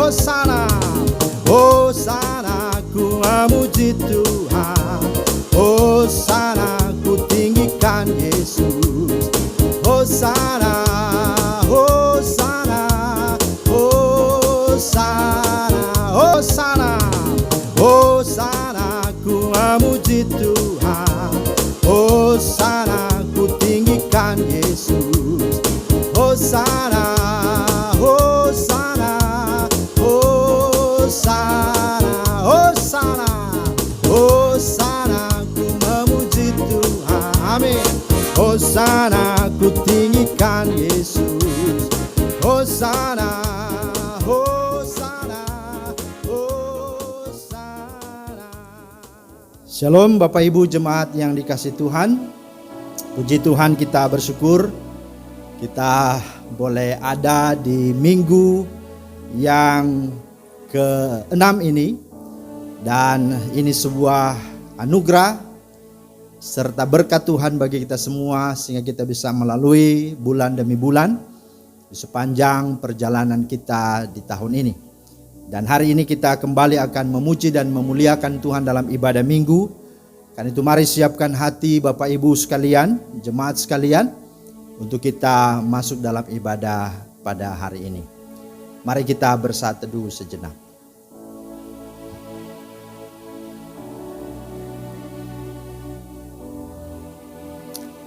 Hosana, Hosana, ku memuji Tuhan. Hosana, ku tinggikan Yesus. Hosana, Hosana, Hosana, Hosana, Hosana, ku memuji Tuhan. Hosana, ku tinggikan Yesus. Hosana, Hosana, Hosana, Hosana, Hosana, ku memuji Tuhan. Amin. Hosana, ku tinggikan Yesus. Hosana, Hosana, Hosana. Shalom Bapak Ibu jemaat yang dikasihi Tuhan. Puji Tuhan, kita bersyukur kita boleh ada di minggu yang ke-6 ini. Dan ini sebuah anugerah serta berkat Tuhan bagi kita semua, sehingga kita bisa melalui bulan demi bulan di sepanjang perjalanan kita di tahun ini. Dan hari ini kita kembali akan memuji dan memuliakan Tuhan dalam ibadah minggu. Karena itu mari siapkan hati Bapak Ibu sekalian, jemaat sekalian, untuk kita masuk dalam ibadah pada hari ini. Mari kita bersatu teduh sejenak.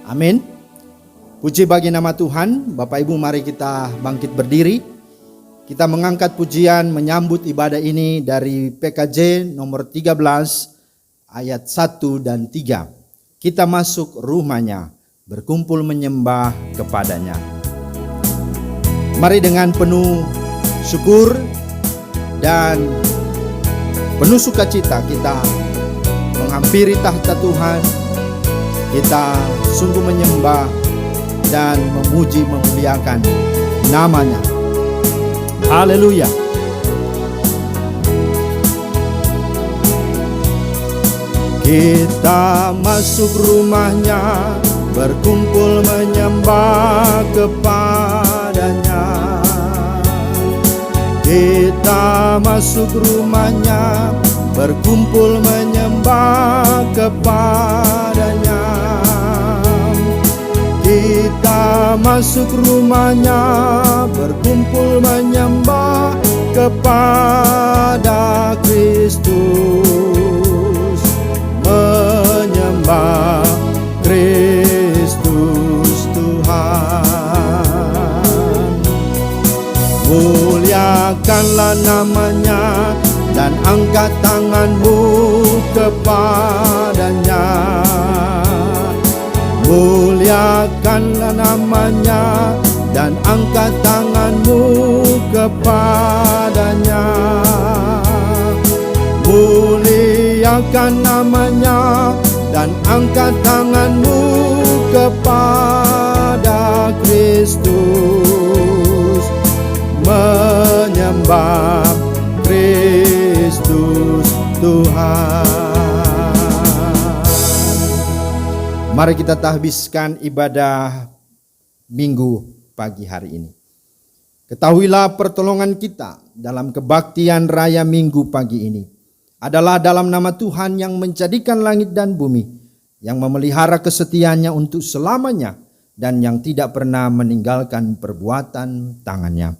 Amin. Puji bagi nama Tuhan. Bapak Ibu, mari kita bangkit berdiri. Kita mengangkat pujian menyambut ibadah ini dari PKJ nomor 13 ayat 1 dan 3. Kita masuk rumahnya, berkumpul menyembah kepadanya. Mari dengan penuh syukur dan penuh sukacita kita menghampiri tahta Tuhan. Kita sungguh menyembah dan memuji memuliakan namanya. Haleluya. Kita masuk rumahnya, berkumpul menyembah kepadanya. Kita masuk rumahnya, berkumpul menyembah kepadanya. Kita masuk rumahnya, berkumpul menyembah kepada Kristus. Menyembah Kristus Tuhan. Muliakanlah namanya dan angkat tanganmu kepadanya. Muliakanlah namanya dan angkat tanganmu kepadanya. Muliakan namanya dan angkat tanganmu kepada Kristus. Menyembah Kristus Tuhan. Mari kita tahbiskan ibadah minggu pagi hari ini. Ketahuilah pertolongan kita dalam kebaktian raya minggu pagi ini adalah dalam nama Tuhan yang menjadikan langit dan bumi, yang memelihara kesetiaannya untuk selamanya, dan yang tidak pernah meninggalkan perbuatan tangannya.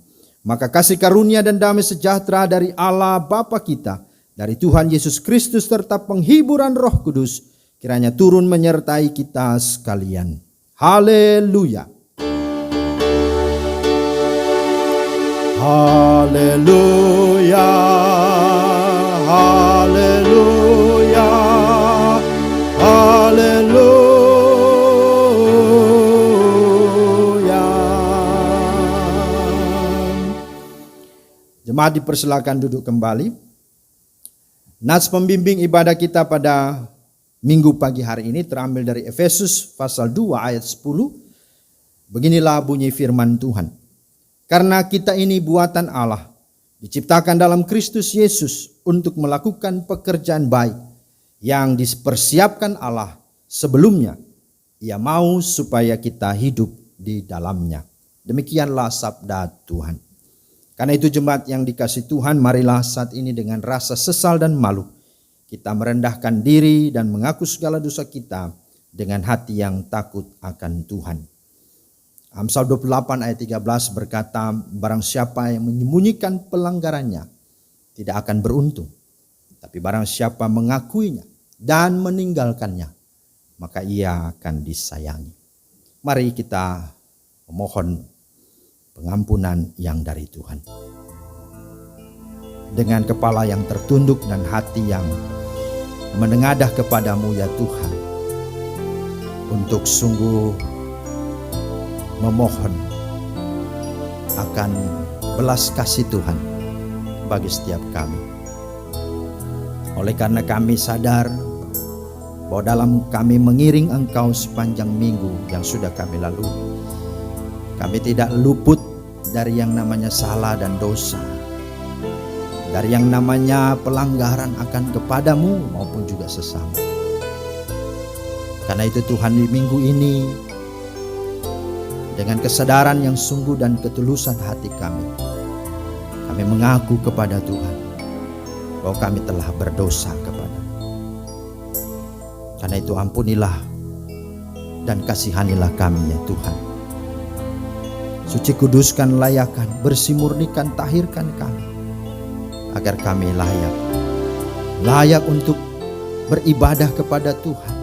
Maka kasih karunia dan damai sejahtera dari Allah Bapa kita, dari Tuhan Yesus Kristus, serta penghiburan Roh Kudus kiranya turun menyertai kita sekalian. Haleluya. Haleluya. Haleluya. Haleluya. Jemaat dipersilakan duduk kembali. Nats pembimbing ibadah kita pada minggu pagi hari ini terambil dari Efesus pasal 2 ayat 10. Beginilah bunyi firman Tuhan. Karena kita ini buatan Allah, diciptakan dalam Kristus Yesus untuk melakukan pekerjaan baik yang dipersiapkan Allah sebelumnya. Ia mau supaya kita hidup di dalamnya. Demikianlah sabda Tuhan. Karena itu jemaat yang dikasihi Tuhan, marilah saat ini dengan rasa sesal dan malu kita merendahkan diri dan mengaku segala dosa kita dengan hati yang takut akan Tuhan. Amsal 28 ayat 13 berkata, barang siapa yang menyembunyikan pelanggarannya tidak akan beruntung. Tapi barang siapa mengakuinya dan meninggalkannya, maka ia akan disayangi. Mari kita memohon pengampunan yang dari Tuhan. Dengan kepala yang tertunduk dan hati yang menengadah kepadamu ya Tuhan, untuk sungguh memohon akan belas kasih Tuhan bagi setiap kami. Oleh karena kami sadar bahwa dalam kami mengiring Engkau sepanjang minggu yang sudah kami lalui, kami tidak luput dari yang namanya salah dan dosa, dari yang namanya pelanggaran akan kepadamu maupun juga sesama. Karena itu Tuhan, di minggu ini dengan kesadaran yang sungguh dan ketulusan hati kami mengaku kepada Tuhan bahwa kami telah berdosa kepada. Karena itu ampunilah dan kasihanilah kami ya Tuhan. Suci kuduskan, layakan, bersih murnikan, tahirkan kami, agar kami layak untuk beribadah kepada Tuhan,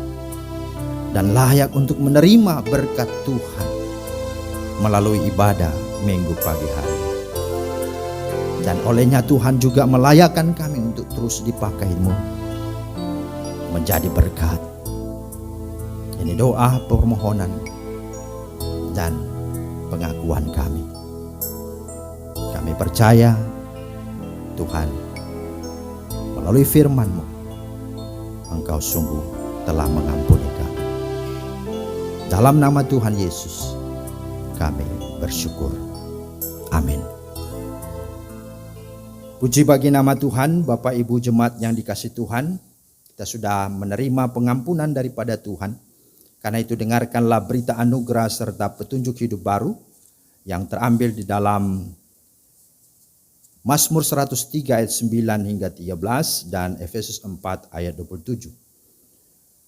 dan layak untuk menerima berkat Tuhan melalui ibadah minggu pagi hari. Dan olehnya Tuhan juga melayakkan kami untuk terus dipakai-Mu menjadi berkat. Ini doa, permohonan, dan pengakuan kami. Kami percaya Tuhan, melalui firman-Mu, Engkau sungguh telah mengampuni kami. Dalam nama Tuhan Yesus kami bersyukur. Amin. Puji bagi nama Tuhan. Bapak Ibu jemaat yang dikasihi Tuhan, kita sudah menerima pengampunan daripada Tuhan. Karena itu dengarkanlah berita anugerah serta petunjuk hidup baru yang terambil di dalam Mazmur 103 ayat 9 hingga 13 dan Efesus 4 ayat 27.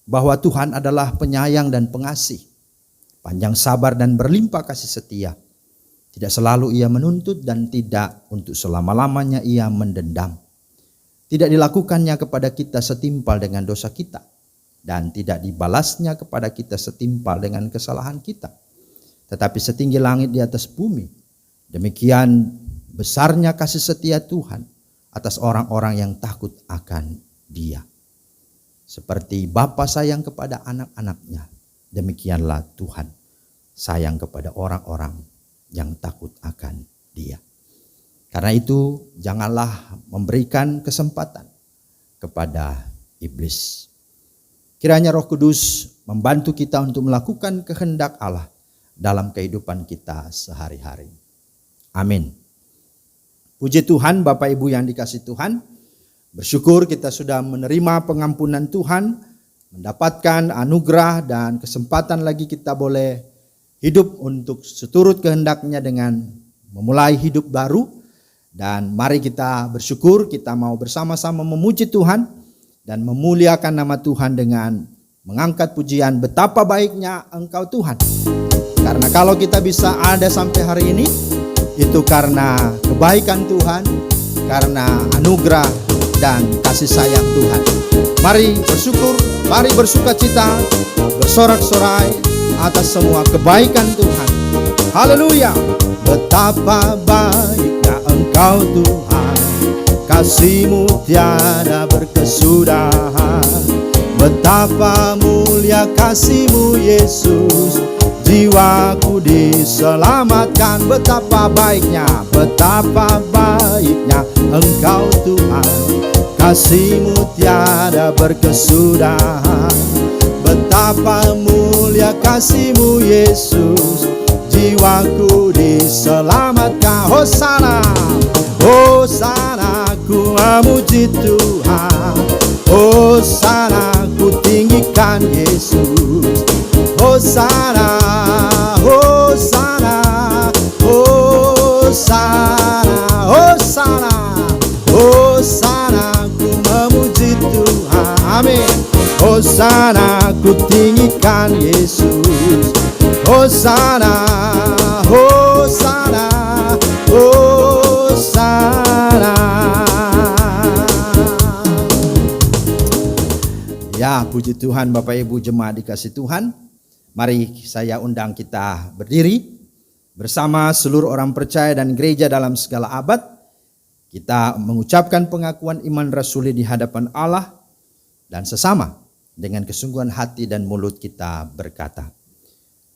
Bahwa Tuhan adalah penyayang dan pengasih, panjang sabar dan berlimpah kasih setia. Tidak selalu ia menuntut dan tidak untuk selama-lamanya ia mendendam. Tidak dilakukannya kepada kita setimpal dengan dosa kita, dan tidak dibalasnya kepada kita setimpal dengan kesalahan kita. Tetapi setinggi langit di atas bumi, demikian besarnya kasih setia Tuhan atas orang-orang yang takut akan Dia. Seperti Bapa sayang kepada anak-anaknya, demikianlah Tuhan sayang kepada orang-orang yang takut akan Dia. Karena itu janganlah memberikan kesempatan kepada iblis. Kiranya Roh Kudus membantu kita untuk melakukan kehendak Allah dalam kehidupan kita sehari-hari. Amin. Puji Tuhan, Bapak Ibu yang dikasihi Tuhan. Bersyukur kita sudah menerima pengampunan Tuhan, mendapatkan anugerah dan kesempatan lagi kita boleh hidup untuk seturut kehendaknya dengan memulai hidup baru. Dan mari kita bersyukur, kita mau bersama-sama memuji Tuhan dan memuliakan nama Tuhan dengan mengangkat pujian betapa baiknya Engkau Tuhan. Karena kalau kita bisa ada sampai hari ini, itu karena kebaikan Tuhan, karena anugerah dan kasih sayang Tuhan. Mari bersyukur, mari bersukacita, bersorak-sorai atas semua kebaikan Tuhan. Haleluya. Betapa baiknya Engkau Tuhan, kasih-Mu tiada berkesudahan. Betapa mulia kasih-Mu Yesus, jiwaku diselamatkan. Betapa baiknya Engkau Tuhan, kasih-Mu tiada berkesudahan. Betapa mulia kasih-Mu Yesus, jiwaku diselamatkan. Hosana, Hosana, ku memuji Tuhan. Hosana, ku tinggikan Yesus. Hosana, Hosana, Hosana, Amin. Hosana, ku tinggikan Yesus. Hosana, Hosana, Hosana. Ya, puji Tuhan Bapak Ibu jemaat dikasih Tuhan. Mari saya undang kita berdiri bersama seluruh orang percaya dan gereja dalam segala abad. Kita mengucapkan pengakuan iman rasuli di hadapan Allah dan sesama dengan kesungguhan hati dan mulut kita berkata,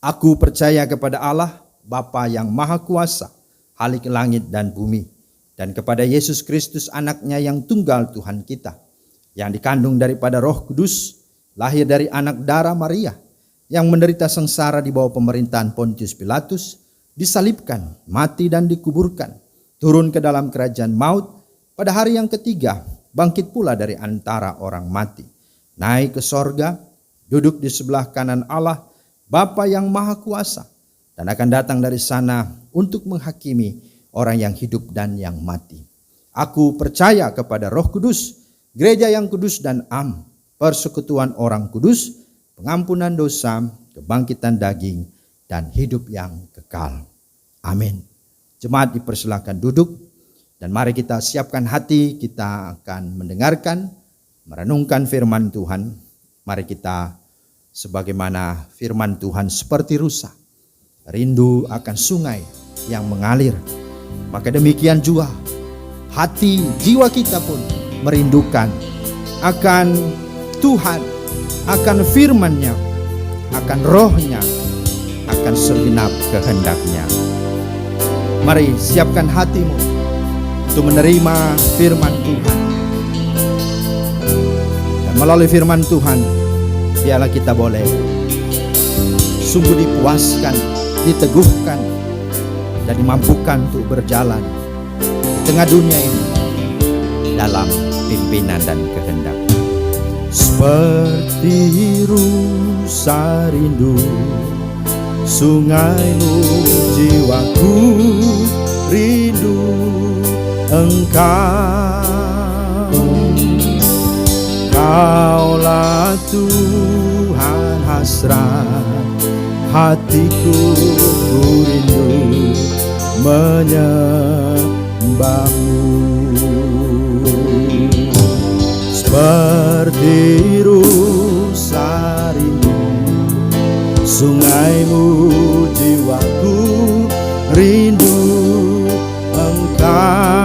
aku percaya kepada Allah, Bapa yang Maha Kuasa, Khalik langit dan bumi, dan kepada Yesus Kristus anaknya yang tunggal Tuhan kita, yang dikandung daripada Roh Kudus, lahir dari anak darah Maria, yang menderita sengsara di bawah pemerintahan Pontius Pilatus, disalibkan, mati dan dikuburkan, turun ke dalam kerajaan maut, pada hari yang ketiga bangkit pula dari antara orang mati, naik ke sorga, duduk di sebelah kanan Allah, Bapa yang Maha Kuasa, dan akan datang dari sana untuk menghakimi orang yang hidup dan yang mati. Aku percaya kepada Roh Kudus, gereja yang kudus dan am, persekutuan orang kudus, pengampunan dosa, kebangkitan daging, dan hidup yang kekal. Amin. Jemaat dipersilakan duduk dan mari kita siapkan hati, kita akan mendengarkan, merenungkan firman Tuhan. Mari kita sebagaimana firman Tuhan seperti rusa, rindu akan sungai yang mengalir. Maka demikian juga hati jiwa kita pun merindukan akan Tuhan, akan firman-Nya, akan roh-Nya, akan segenap kehendak-Nya. Mari siapkan hatimu untuk menerima firman Tuhan. Dan melalui firman Tuhan, biarlah kita boleh sungguh dipuaskan, diteguhkan, dan dimampukan untuk berjalan di tengah dunia ini dalam pimpinan dan kehendak. Seperti rusa rindu sungaimu, jiwaku rindu Engkau. Kaulah Tuhan hasrat hatiku, ku rindu menyembahmu. Seperti rusa rindu sungaimu, jiwaku rindu Engkau.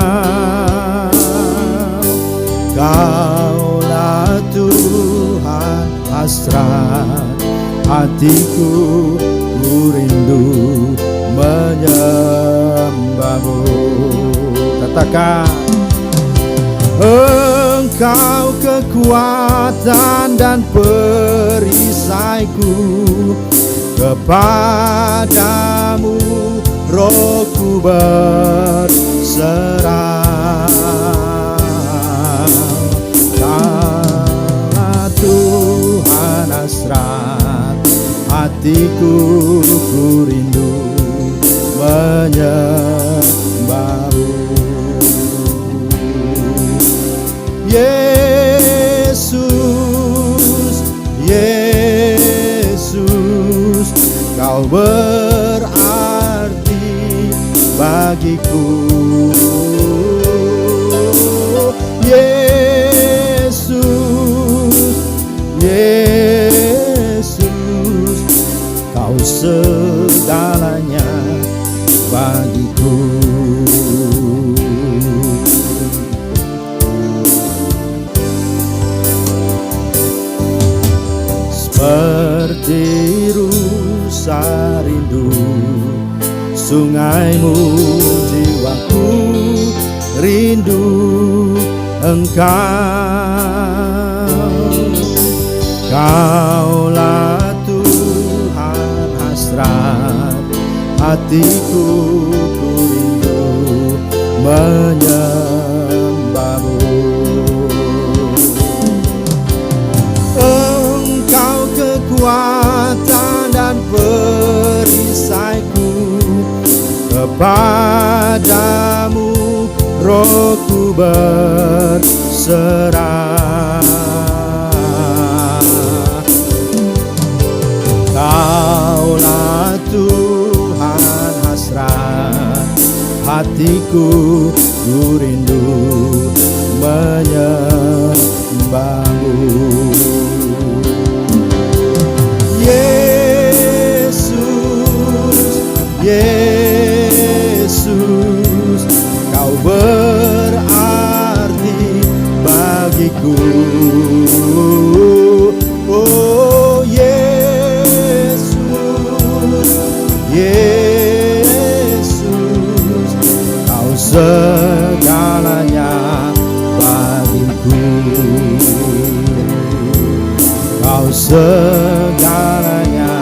Kaulah Tuhan hasrat hatiku, ku rindu menyembahmu. Katakan, Engkau kekuatan dan perisaiku, kepadamu rohku berserah. Kaulah Tuhan hasrat hatiku, ku rindu menyembahmu. Yesus, Yesus, Kau berarti bagiku. Yesus, Yesus, Kau segalanya bagiku. Seperti rusa rindu sungaimu, jiwaku rindu Engkau. Kaulah Tuhan hasrat hatiku, ku rindu menyembahmu. Kekuatan dan perisaiku, kepadamu rohku berserah. hatiku, ku rindu menyembahmu. Yesus, Yesus, Kau berarti bagiku. Oh Yesus, Yesus, Kau segalanya bagiku. Kau segalanya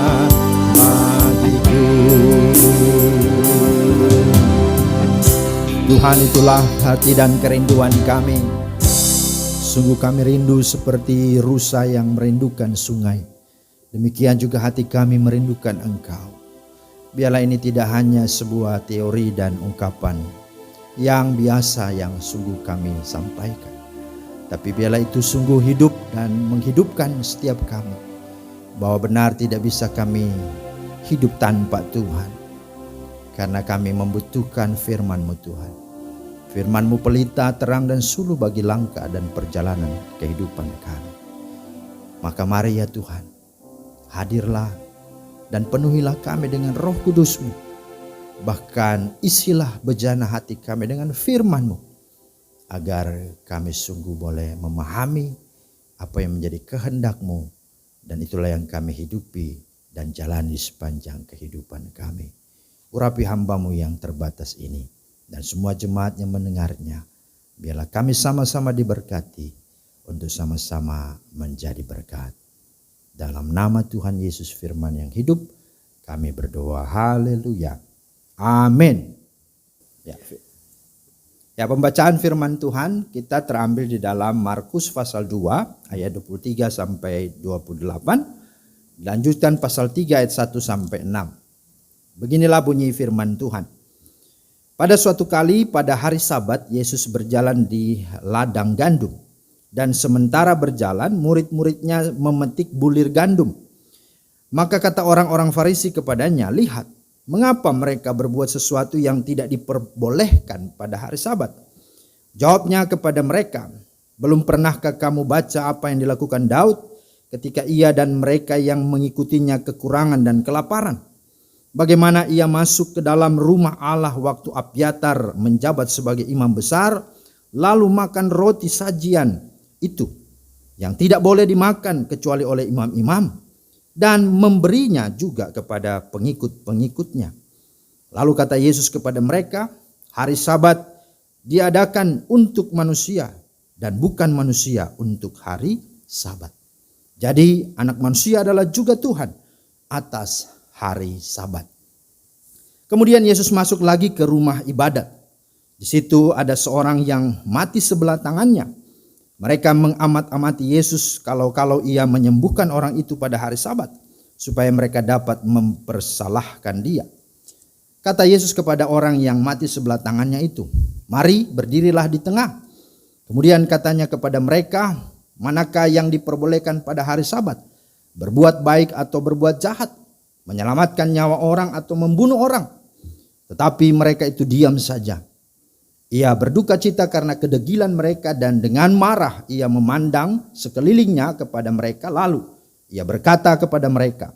bagiku. Tuhan, itulah hati dan kerinduan kami. Sungguh kami rindu seperti rusa yang merindukan sungai. Demikian juga hati kami merindukan Engkau. Biarlah ini tidak hanya sebuah teori dan ungkapan yang biasa yang sungguh kami sampaikan, tapi biarlah itu sungguh hidup dan menghidupkan setiap kami, bahwa benar tidak bisa kami hidup tanpa Tuhan, karena kami membutuhkan firman-Mu Tuhan. Firman-Mu pelita, terang dan suluh bagi langkah dan perjalanan kehidupan kami. Maka mari ya Tuhan, hadirlah dan penuhilah kami dengan Roh Kudus-Mu. Bahkan isilah bejana hati kami dengan firman-Mu, agar kami sungguh boleh memahami apa yang menjadi kehendak-Mu, dan itulah yang kami hidupi dan jalani sepanjang kehidupan kami. Urapi hamba-Mu yang terbatas ini dan semua jemaat yang mendengarnya. Biarlah kami sama-sama diberkati untuk sama-sama menjadi berkat. Dalam nama Tuhan Yesus firman yang hidup, kami berdoa. Haleluya. Amin. Ya, pembacaan firman Tuhan kita terambil di dalam Markus pasal 2 ayat 23 sampai 28. Lanjutkan pasal 3 ayat 1 sampai 6. Beginilah bunyi firman Tuhan. Pada suatu kali pada hari Sabat, Yesus berjalan di ladang gandum. Dan sementara berjalan, murid-muridnya memetik bulir gandum. Maka kata orang-orang Farisi kepadanya, "Lihat, mengapa mereka berbuat sesuatu yang tidak diperbolehkan pada hari Sabat?" Jawabnya kepada mereka, "Belum pernahkah kamu baca apa yang dilakukan Daud ketika ia dan mereka yang mengikutinya kekurangan dan kelaparan? Bagaimana ia masuk ke dalam rumah Allah waktu Abyatar menjabat sebagai imam besar, lalu makan roti sajian itu yang tidak boleh dimakan kecuali oleh imam-imam, dan memberinya juga kepada pengikut-pengikutnya." Lalu kata Yesus kepada mereka, "Hari Sabat diadakan untuk manusia dan bukan manusia untuk hari Sabat. Jadi anak manusia adalah juga Tuhan atas hari Sabat." Kemudian Yesus masuk lagi ke rumah ibadat. Di situ ada seorang yang mati sebelah tangannya. Mereka mengamat-amati Yesus kalau ia menyembuhkan orang itu pada hari Sabat, supaya mereka dapat mempersalahkan dia. Kata Yesus kepada orang yang mati sebelah tangannya itu, "Mari, berdirilah di tengah." Kemudian katanya kepada mereka, "Manakah yang diperbolehkan pada hari Sabat? Berbuat baik atau berbuat jahat? Menyelamatkan nyawa orang atau membunuh orang?" Tetapi mereka itu diam saja. Ia berduka cita karena kedegilan mereka, dan dengan marah ia memandang sekelilingnya kepada mereka, lalu ia berkata kepada mereka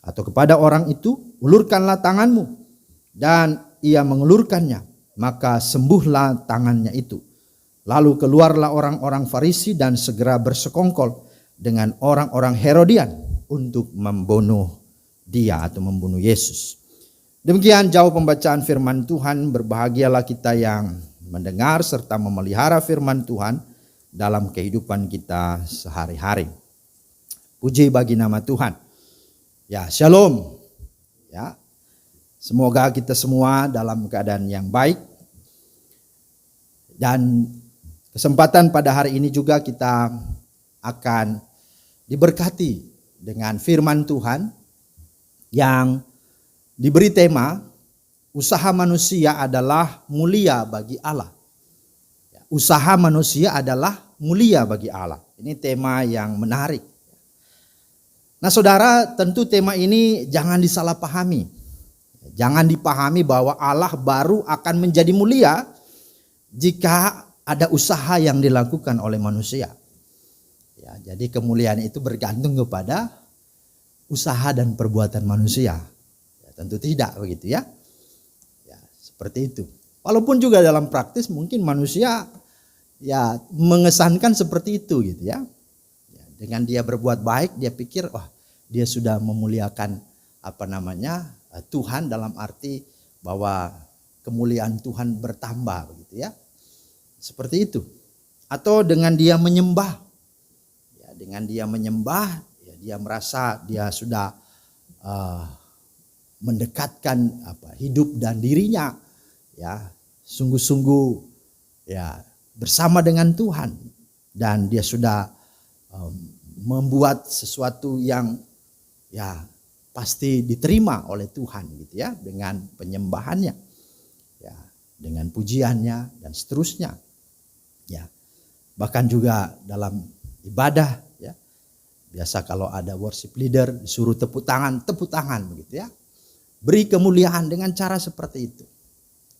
atau kepada orang itu, "Ulurkanlah tanganmu." Dan ia mengulurkannya, maka sembuhlah tangannya itu. Lalu keluarlah orang-orang Farisi dan segera bersekongkol dengan orang-orang Herodian untuk membunuh dia atau membunuh Yesus. Demikian jauh pembacaan firman Tuhan. Berbahagialah kita yang mendengar serta memelihara firman Tuhan dalam kehidupan kita sehari-hari. Puji bagi nama Tuhan. Ya, shalom. Ya, semoga kita semua dalam keadaan yang baik. Dan kesempatan pada hari ini juga kita akan diberkati dengan firman Tuhan yang diberi tema, usaha manusia adalah mulia bagi Allah. Usaha manusia adalah mulia bagi Allah. Ini tema yang menarik. Nah saudara, tentu tema ini jangan disalahpahami. Jangan dipahami bahwa Allah baru akan menjadi mulia jika ada usaha yang dilakukan oleh manusia. Ya, jadi kemuliaan itu bergantung kepada usaha dan perbuatan manusia. Ya, tentu tidak begitu ya. Ya, seperti itu. Walaupun juga dalam praktis mungkin manusia ya mengesankan seperti itu gitu ya. Ya, dengan dia berbuat baik dia pikir dia sudah memuliakan Tuhan, dalam arti bahwa kemuliaan Tuhan bertambah begitu ya. Seperti itu. Atau dengan dia menyembah. Ya, dengan dia menyembah, ya, dia merasa dia sudah mendekatkan hidup dan dirinya ya sungguh-sungguh ya bersama dengan Tuhan, dan dia sudah membuat sesuatu yang ya pasti diterima oleh Tuhan gitu ya, dengan penyembahannya ya, dengan pujiannya dan seterusnya ya. Bahkan juga dalam ibadah ya, biasa kalau ada worship leader disuruh tepuk tangan begitu ya, beri kemuliaan dengan cara seperti itu.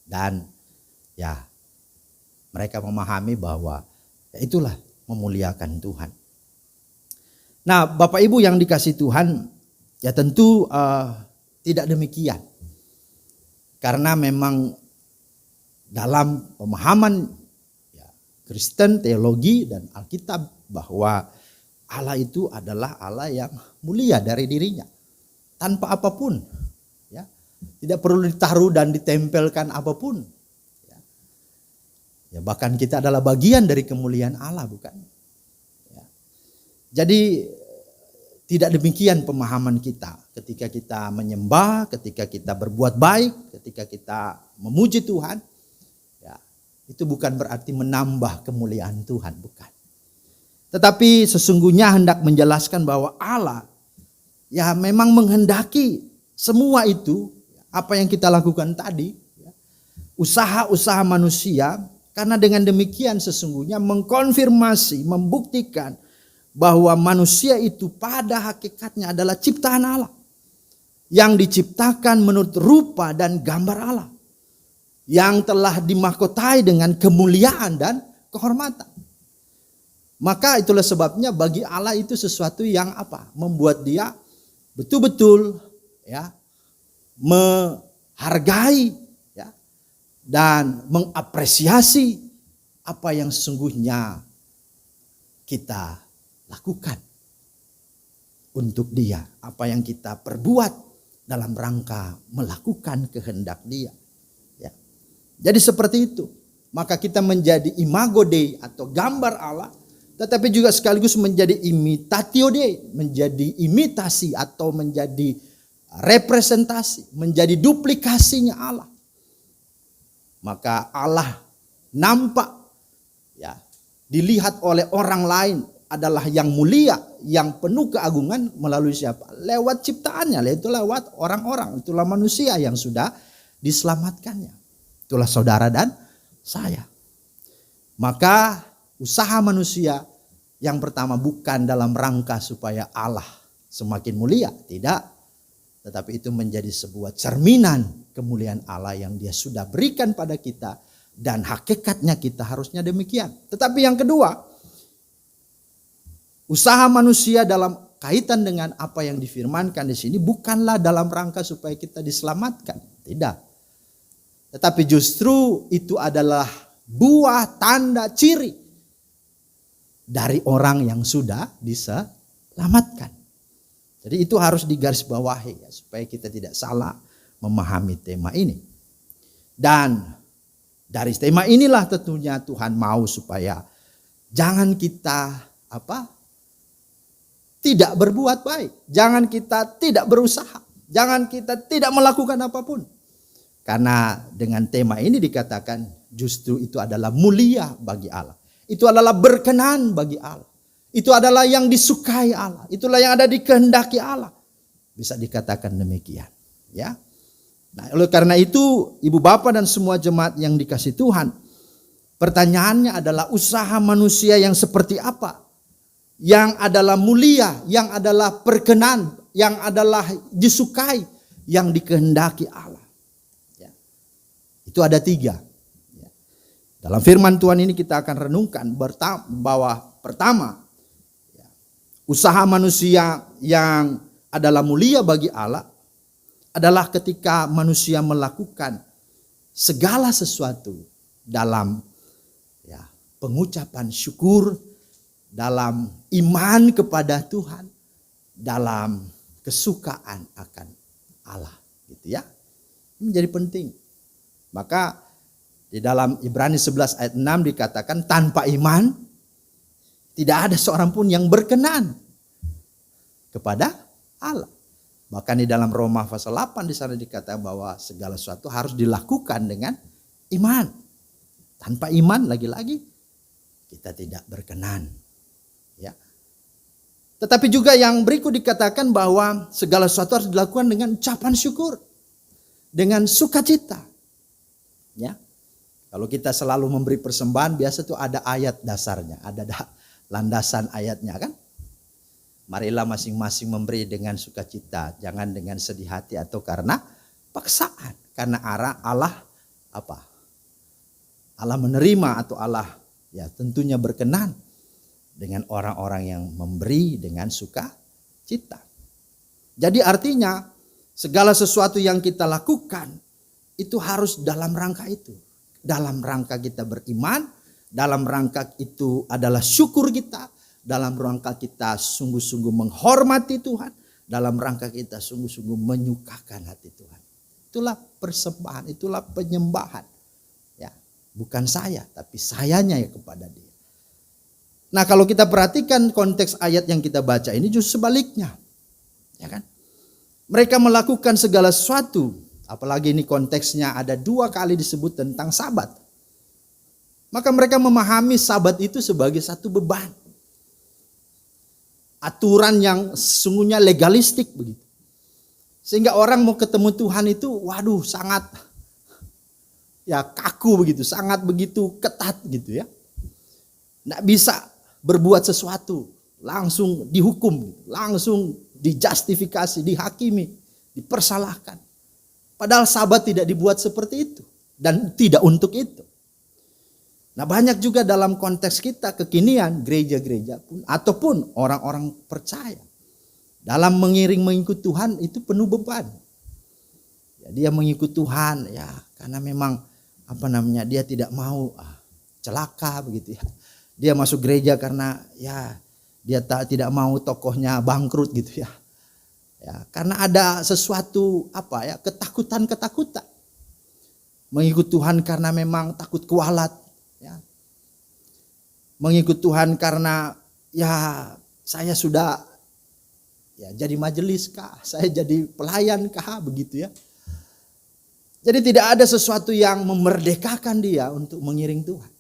Dan ya mereka memahami bahwa ya itulah memuliakan Tuhan. Nah, Bapak Ibu yang dikasihi Tuhan, ya tentu tidak demikian. Karena memang dalam pemahaman ya, Kristen, teologi dan Alkitab bahwa Allah itu adalah Allah yang mulia dari dirinya. Tanpa apapun. Ya. Tidak perlu ditaruh dan ditempelkan apapun. Ya, bahkan kita adalah bagian dari kemuliaan Allah, bukan? Ya. Jadi tidak demikian pemahaman kita ketika kita menyembah, ketika kita berbuat baik, ketika kita memuji Tuhan. Ya, itu bukan berarti menambah kemuliaan Tuhan, bukan. Tetapi sesungguhnya hendak menjelaskan bahwa Allah ya memang menghendaki semua itu, apa yang kita lakukan tadi, ya, usaha-usaha manusia. Karena dengan demikian sesungguhnya mengkonfirmasi, membuktikan bahwa manusia itu pada hakikatnya adalah ciptaan Allah. Yang diciptakan menurut rupa dan gambar Allah. Yang telah dimahkotai dengan kemuliaan dan kehormatan. Maka itulah sebabnya bagi Allah itu sesuatu yang membuat dia betul-betul ya menghargai dan mengapresiasi apa yang sesungguhnya kita lakukan untuk dia, apa yang kita perbuat dalam rangka melakukan kehendak dia. Ya. Jadi seperti itu. Maka kita menjadi imago Dei atau gambar Allah, tetapi juga sekaligus menjadi imitatio Dei, menjadi imitasi atau menjadi representasi, menjadi duplikasinya Allah. Maka Allah nampak ya dilihat oleh orang lain adalah yang mulia, yang penuh keagungan melalui siapa? Lewat ciptaannya, yaitu lewat orang-orang, itulah manusia yang sudah diselamatkannya. Itulah saudara dan saya. Maka usaha manusia yang pertama bukan dalam rangka supaya Allah semakin mulia, tidak. Tetapi itu menjadi sebuah cerminan kemuliaan Allah yang dia sudah berikan pada kita. Dan hakikatnya kita harusnya demikian. Tetapi yang kedua, usaha manusia dalam kaitan dengan apa yang difirmankan di sini bukanlah dalam rangka supaya kita diselamatkan. Tidak. Tetapi justru itu adalah buah tanda ciri dari orang yang sudah diselamatkan. Jadi itu harus digarisbawahi ya, supaya kita tidak salah memahami tema ini. Dan dari tema inilah tentunya Tuhan mau supaya jangan kita tidak berbuat baik, jangan kita tidak berusaha, jangan kita tidak melakukan apapun. Karena dengan tema ini dikatakan justru itu adalah mulia bagi Allah. Itu adalah berkenan bagi Allah. Itu adalah yang disukai Allah. Itulah yang ada dikehendaki Allah. Bisa dikatakan demikian. Ya. Nah, oleh karena itu, ibu bapak dan semua jemaat yang dikasihi Tuhan, pertanyaannya adalah usaha manusia yang seperti apa? Yang adalah mulia, yang adalah berkenan, yang adalah disukai, yang dikehendaki Allah. Ya. Itu ada 3. Ya. Dalam firman Tuhan ini kita akan renungkan bahwa pertama, ya, usaha manusia yang adalah mulia bagi Allah adalah ketika manusia melakukan segala sesuatu dalam, ya, pengucapan syukur, dalam iman kepada Tuhan, dalam kesukaan akan Allah, gitu ya. Ini menjadi penting. Maka di dalam Ibrani 11 ayat 6 dikatakan tanpa iman tidak ada seorang pun yang berkenan kepada Allah. Bahkan di dalam Roma pasal 8 di sana dikatakan bahwa segala sesuatu harus dilakukan dengan iman. Tanpa iman lagi-lagi kita tidak berkenan. Ya. Tetapi juga yang berikut dikatakan bahwa segala sesuatu harus dilakukan dengan ucapan syukur, dengan sukacita. Ya. Kalau kita selalu memberi persembahan, biasa tuh ada ayat dasarnya, ada landasan ayatnya kan. Marilah masing-masing memberi dengan sukacita, jangan dengan sedih hati atau karena paksaan. Karena Allah apa? Allah menerima atau Allah ya tentunya berkenan dengan orang-orang yang memberi dengan sukacita. Jadi artinya segala sesuatu yang kita lakukan itu harus dalam rangka itu. Dalam rangka kita beriman, dalam rangka itu adalah syukur kita, dalam rangka kita sungguh-sungguh menghormati Tuhan, dalam rangka kita sungguh-sungguh menyukakan hati Tuhan. Itulah persembahan, itulah penyembahan. Ya, bukan saya, tapi sayanya ya kepada Dia. Nah, kalau kita perhatikan konteks ayat yang kita baca ini justru sebaliknya. Ya kan? Mereka melakukan segala sesuatu, apalagi ini konteksnya ada 2 kali disebut tentang sabat. Maka mereka memahami sabat itu sebagai satu beban. Aturan yang sesungguhnya legalistik begitu. Sehingga orang mau ketemu Tuhan itu waduh sangat ya kaku begitu, sangat begitu ketat gitu ya. Nggak bisa berbuat sesuatu, langsung dihukum, langsung dijustifikasi, dihakimi, dipersalahkan. Padahal sabat tidak dibuat seperti itu dan tidak untuk itu. Nah, banyak juga dalam konteks kita kekinian gereja-gereja pun ataupun orang-orang percaya dalam mengikut Tuhan itu penuh beban. Ya, dia mengikut Tuhan ya karena memang dia tidak mau celaka begitu ya. Dia masuk gereja karena ya dia tidak mau tokohnya bangkrut gitu ya. Ya, karena ada sesuatu ketakutan-ketakutan. Mengikut Tuhan karena memang takut kualat ya. Mengikut Tuhan karena ya saya sudah ya jadi majelis kah, saya jadi pelayan kah begitu ya. Jadi tidak ada sesuatu yang memerdekakan dia untuk mengiring Tuhan.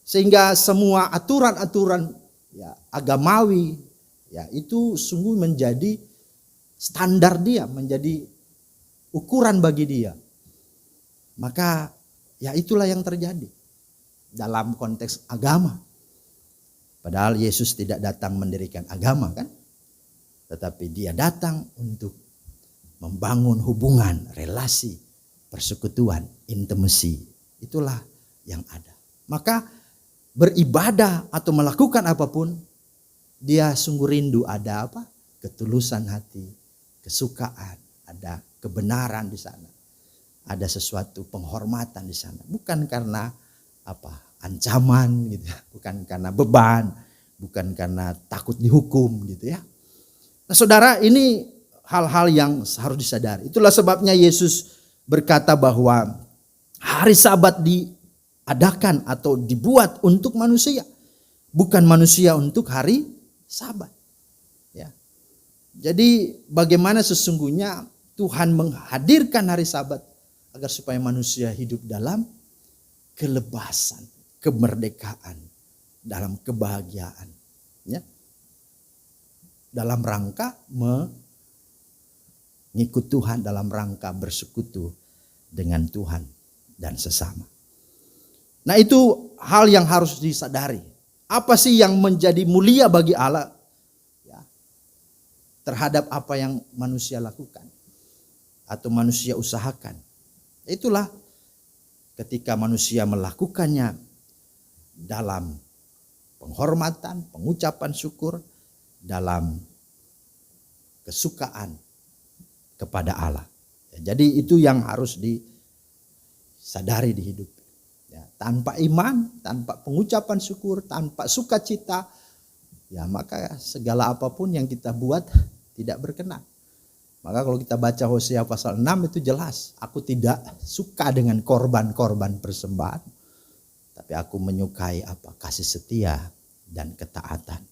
Sehingga semua aturan-aturan ya agamawi ya itu sungguh menjadi standar dia, menjadi ukuran bagi dia. Maka ya itulah yang terjadi dalam konteks agama. Padahal Yesus tidak datang mendirikan agama kan? Tetapi dia datang untuk membangun hubungan, relasi, persekutuan, intimasi. Itulah yang ada. Maka beribadah atau melakukan apapun, dia sungguh rindu ada ketulusan hati, kesukaan, ada kebenaran di sana. Ada sesuatu penghormatan di sana. Bukan karena ancaman gitu ya, bukan karena beban, bukan karena takut dihukum gitu ya. Nah, saudara, ini hal-hal yang harus disadari. Itulah sebabnya Yesus berkata bahwa hari Sabat diadakan atau dibuat untuk manusia, bukan manusia untuk hari Sabat. Ya. Jadi bagaimana sesungguhnya Tuhan menghadirkan hari Sabat agar supaya manusia hidup dalam kelepasan, kemerdekaan, dalam kebahagiaan, ya. Dalam rangka mengikut Tuhan, dalam rangka bersekutu dengan Tuhan dan sesama. Nah, itu hal yang harus disadari. Apa sih yang menjadi mulia bagi Allah ya, terhadap apa yang manusia lakukan? atau manusia usahakan. Itulah ketika manusia melakukannya dalam penghormatan, pengucapan syukur, dalam kesukaan kepada Allah. Jadi itu yang harus disadari di hidup. Tanpa iman, tanpa pengucapan syukur, tanpa sukacita, ya maka segala apapun yang kita buat tidak berkenan. Maka kalau kita baca Hosea pasal 6 itu jelas, aku tidak suka dengan korban-korban persembahan, tapi aku menyukai kasih setia dan ketaatan.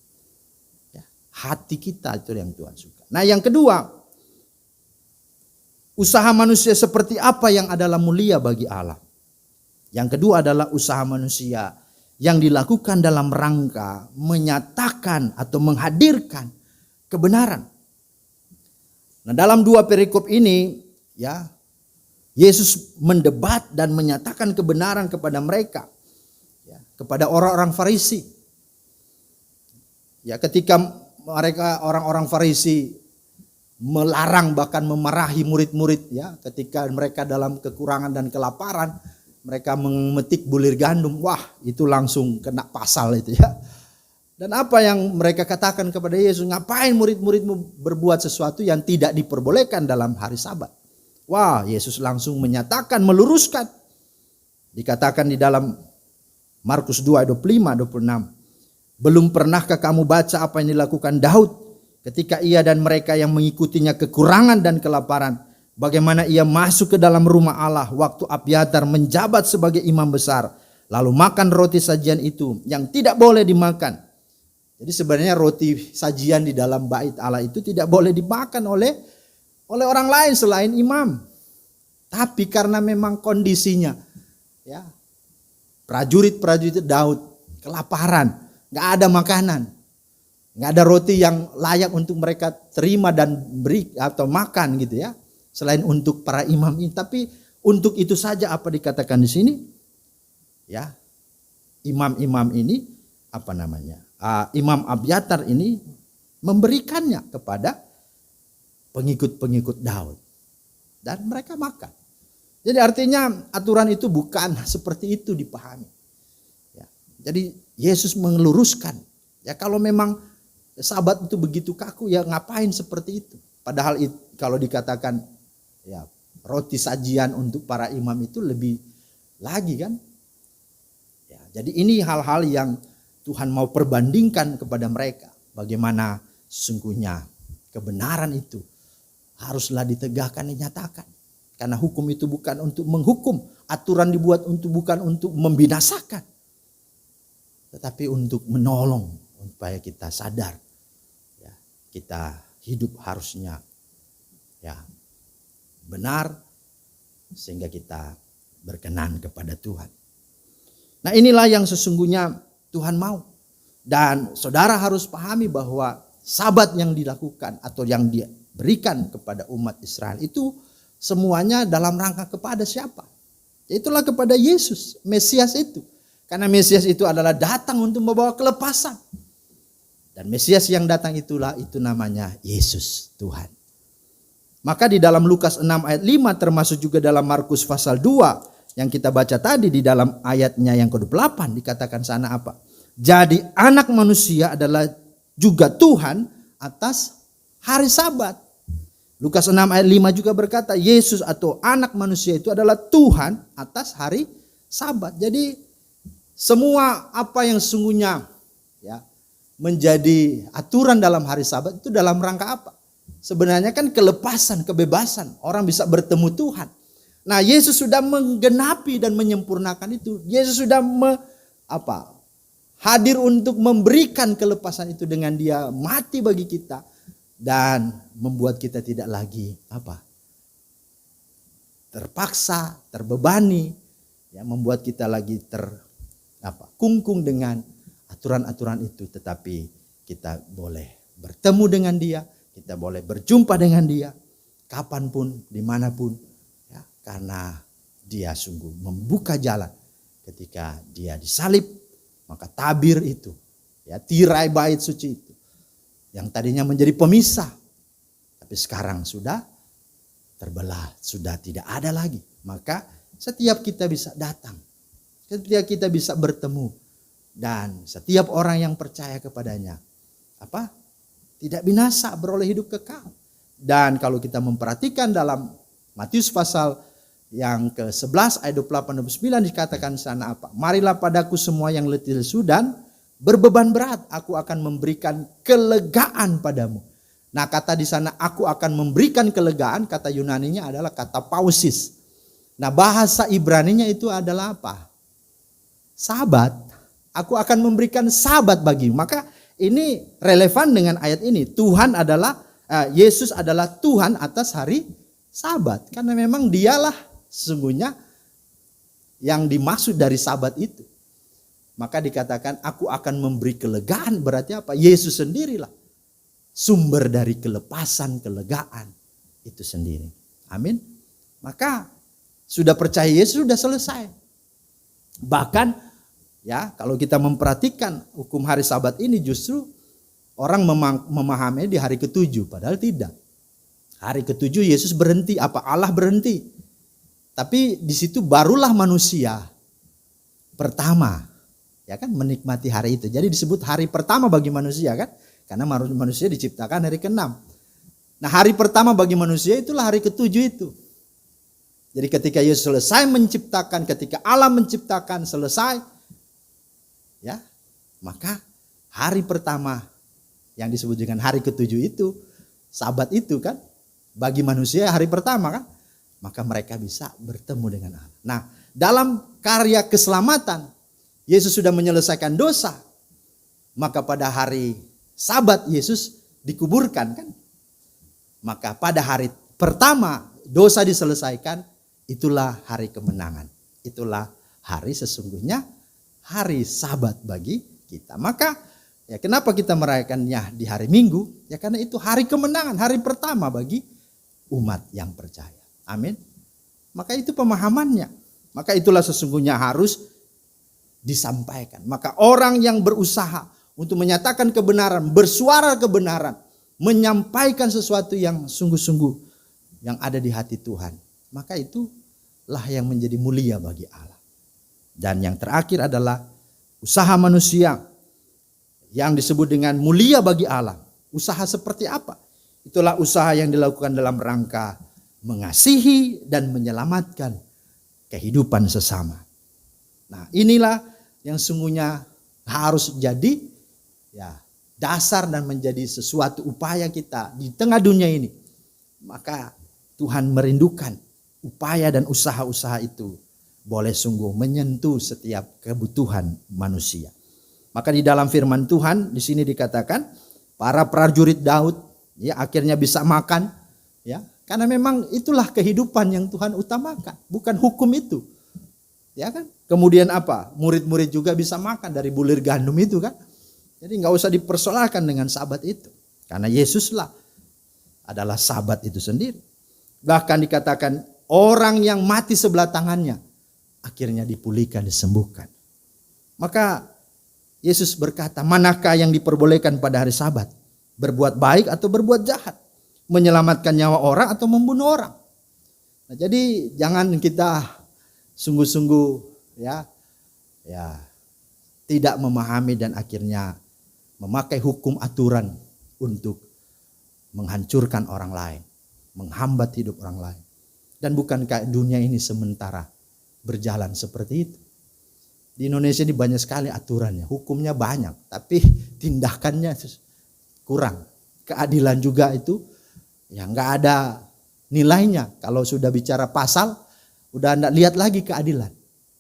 Ya, hati kita itu yang Tuhan suka. Nah yang kedua, usaha manusia seperti apa yang adalah mulia bagi Allah. Yang kedua adalah usaha manusia yang dilakukan dalam rangka menyatakan atau menghadirkan kebenaran. Nah, dalam 2 perikop ini ya, Yesus mendebat dan menyatakan kebenaran kepada mereka, ya, kepada orang-orang Farisi. Ya, ketika mereka orang-orang Farisi melarang bahkan memarahi murid-murid, ya, ketika mereka dalam kekurangan dan kelaparan, mereka memetik bulir gandum, wah itu langsung kena pasal itu ya. Dan apa yang mereka katakan kepada Yesus, ngapain murid-muridmu berbuat sesuatu yang tidak diperbolehkan dalam hari Sabat? Wah, Yesus langsung menyatakan, meluruskan. Dikatakan di dalam Markus 2, 25, 26. Belum pernahkah kamu baca apa yang dilakukan Daud ketika ia dan mereka yang mengikutinya kekurangan dan kelaparan? Bagaimana ia masuk ke dalam rumah Allah waktu Abiatar menjabat sebagai imam besar. Lalu makan roti sajian itu yang tidak boleh dimakan. Jadi sebenarnya roti sajian di dalam bait Allah itu tidak boleh dimakan oleh orang lain selain imam. Tapi karena memang kondisinya, ya, prajurit-prajurit Daud kelaparan, gak ada makanan, gak ada roti yang layak untuk mereka terima dan beri atau makan gitu ya. Selain untuk para imam ini, tapi untuk itu saja apa dikatakan di sini? Ya, imam-imam ini Imam Abiatar ini memberikannya kepada pengikut-pengikut Daud dan mereka makan. Jadi artinya aturan itu bukan seperti itu dipahami. Ya, jadi Yesus meluruskan. Ya kalau memang Sabat itu begitu kaku, ya ngapain seperti itu? Padahal kalau dikatakan ya roti sajian untuk para imam itu lebih lagi kan. Ya, jadi ini hal-hal yang Tuhan mau perbandingkan kepada mereka. Bagaimana sesungguhnya kebenaran itu haruslah ditegakkan, dinyatakan. Karena hukum itu bukan untuk menghukum. Aturan dibuat bukan untuk membinasakan. Tetapi untuk menolong supaya kita sadar. Ya, kita hidup harusnya ya benar, sehingga kita berkenan kepada Tuhan. Nah inilah yang sesungguhnya Tuhan mau. Dan saudara harus pahami bahwa Sabat yang dilakukan atau yang diberikan kepada umat Israel itu semuanya dalam rangka kepada siapa? Itulah kepada Yesus, Mesias itu. Karena Mesias itu adalah datang untuk membawa kelepasan. Dan Mesias yang datang itu namanya Yesus Tuhan. Maka di dalam Lukas 6 ayat 5 termasuk juga dalam Markus pasal 2 yang kita baca tadi di dalam ayatnya yang ke-28 dikatakan sana apa? Jadi anak manusia adalah juga Tuhan atas hari Sabat. Lukas 6 ayat 5 juga berkata Yesus atau anak manusia itu adalah Tuhan atas hari Sabat. Jadi semua apa yang sesungguhnya ya menjadi aturan dalam hari Sabat itu dalam rangka apa? Sebenarnya kan kelepasan, kebebasan. Orang bisa bertemu Tuhan. Nah Yesus sudah menggenapi dan menyempurnakan itu. Yesus sudah hadir untuk memberikan kelepasan itu dengan dia mati bagi kita. Dan membuat kita tidak lagi terpaksa, terbebani. Ya, membuat kita lagi kungkung dengan aturan-aturan itu. Tetapi kita boleh bertemu dengan dia. Kita boleh berjumpa dengan dia kapanpun, dimanapun, ya, karena dia sungguh membuka jalan ketika dia disalib. Maka tabir itu, ya, tirai bait suci itu, yang tadinya menjadi pemisah, tapi sekarang sudah terbelah, sudah tidak ada lagi. Maka setiap kita bisa datang, setiap kita bisa bertemu, dan setiap orang yang percaya kepadanya tidak binasa, beroleh hidup kekal. Dan kalau kita memperhatikan dalam Matius pasal yang ke-11 ayat 28-29 dikatakan sana marilah padaku semua yang letih lesu dan berbeban berat, aku akan memberikan kelegaan padamu. Nah, kata di sana aku akan memberikan kelegaan, kata Yunaninya adalah kata pausis. Nah, bahasa Ibraninya itu adalah apa? Sabat. Aku akan memberikan sabat bagimu. Maka ini relevan dengan ayat ini. Yesus adalah Tuhan atas hari Sabat. Karena memang dialah sesungguhnya yang dimaksud dari Sabat itu. Maka dikatakan aku akan memberi kelegaan, berarti apa? Yesus sendirilah sumber dari kelepasan, kelegaan itu sendiri. Amin. Maka sudah percaya Yesus sudah selesai. Bahkan kalau kita memperhatikan hukum hari Sabat ini justru orang memahami di hari ke-7, padahal tidak. Hari ke-7 Yesus berhenti, Allah berhenti. Tapi di situ barulah manusia pertama menikmati hari itu. Jadi disebut hari pertama bagi manusia kan? Karena manusia diciptakan hari ke-6. Nah, hari pertama bagi manusia itulah hari ke-7 itu. Jadi ketika Yesus selesai menciptakan, ketika Allah menciptakan selesai, maka hari pertama yang disebut dengan hari ke-7 itu, Sabat itu kan, bagi manusia hari pertama kan, maka mereka bisa bertemu dengan Allah. Nah, dalam karya keselamatan, Yesus sudah menyelesaikan dosa, maka pada hari Sabat Yesus dikuburkan kan. Maka pada hari pertama dosa diselesaikan, itulah hari kemenangan. Itulah hari sesungguhnya hari Sabat bagi kita. Maka kenapa kita merayakannya di hari Minggu? Ya karena itu hari kemenangan, hari pertama bagi umat yang percaya. Amin. Maka itu pemahamannya. Maka itulah sesungguhnya harus disampaikan. Maka orang yang berusaha untuk menyatakan kebenaran, bersuara kebenaran, menyampaikan sesuatu yang sungguh-sungguh yang ada di hati Tuhan, maka itulah yang menjadi mulia bagi Allah. Dan yang terakhir adalah usaha manusia yang disebut dengan mulia bagi Allah. Usaha seperti apa? Itulah usaha yang dilakukan dalam rangka mengasihi dan menyelamatkan kehidupan sesama. Nah, inilah yang sungguhnya harus jadi dasar dan menjadi sesuatu upaya kita di tengah dunia ini. Maka Tuhan merindukan upaya dan usaha-usaha itu boleh sungguh menyentuh setiap kebutuhan manusia. Maka di dalam firman Tuhan di sini dikatakan para prajurit Daud akhirnya bisa makan karena memang itulah kehidupan yang Tuhan utamakan, bukan hukum itu. Kan? Kemudian murid-murid juga bisa makan dari bulir gandum itu kan. Jadi nggak usah dipersoalkan dengan Sabat itu. Karena Yesuslah adalah Sabat itu sendiri. Bahkan dikatakan orang yang mati sebelah tangannya akhirnya dipulihkan, disembuhkan. Maka Yesus berkata, manakah yang diperbolehkan pada hari Sabat? Berbuat baik atau berbuat jahat? Menyelamatkan nyawa orang atau membunuh orang? Nah, jadi jangan kita sungguh-sungguh tidak memahami dan akhirnya memakai hukum aturan untuk menghancurkan orang lain, menghambat hidup orang lain. Dan bukankah dunia ini sementara berjalan seperti itu? Di Indonesia ini banyak sekali aturannya, hukumnya banyak, tapi tindakannya kurang. Keadilan juga itu nggak ada nilainya. Kalau sudah bicara pasal, udah enggak lihat lagi keadilan.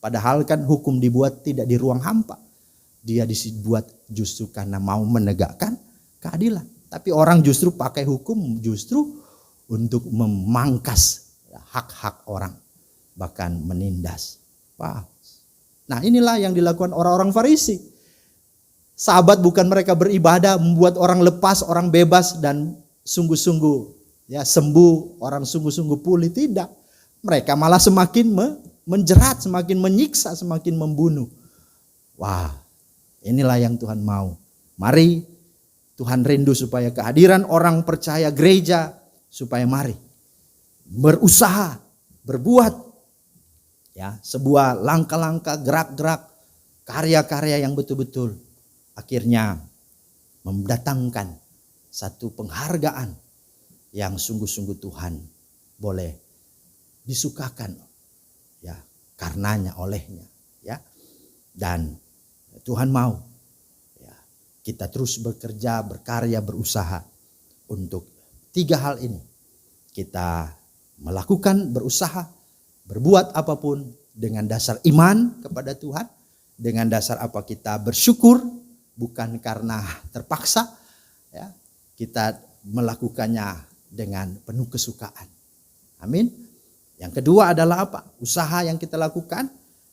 Padahal kan hukum dibuat tidak di ruang hampa. Dia dibuat justru karena mau menegakkan keadilan. Tapi orang justru pakai hukum justru untuk memangkas hak-hak orang. Bahkan menindas. Wow. Nah, inilah yang dilakukan orang-orang Farisi. Sabat bukan mereka beribadah, membuat orang lepas, orang bebas dan sungguh-sungguh sembuh, orang sungguh-sungguh pulih. Tidak. Mereka malah semakin menjerat, semakin menyiksa, semakin membunuh. Wah, inilah yang Tuhan mau. Mari Tuhan rindu supaya kehadiran orang percaya gereja, supaya mari berusaha, berbuat, ya, sebuah langkah-langkah, gerak-gerak, karya-karya yang betul-betul akhirnya mendatangkan satu penghargaan yang sungguh-sungguh Tuhan boleh disukakan, ya, karenanya, olehnya, ya. Dan Tuhan mau, ya, kita terus bekerja, berkarya, berusaha untuk 3 hal ini. Kita melakukan, berusaha, berbuat apapun dengan dasar iman kepada Tuhan, dengan dasar apa kita bersyukur, bukan karena terpaksa, ya. Kita melakukannya dengan penuh kesukaan. Amin. Yang kedua adalah apa? Usaha yang kita lakukan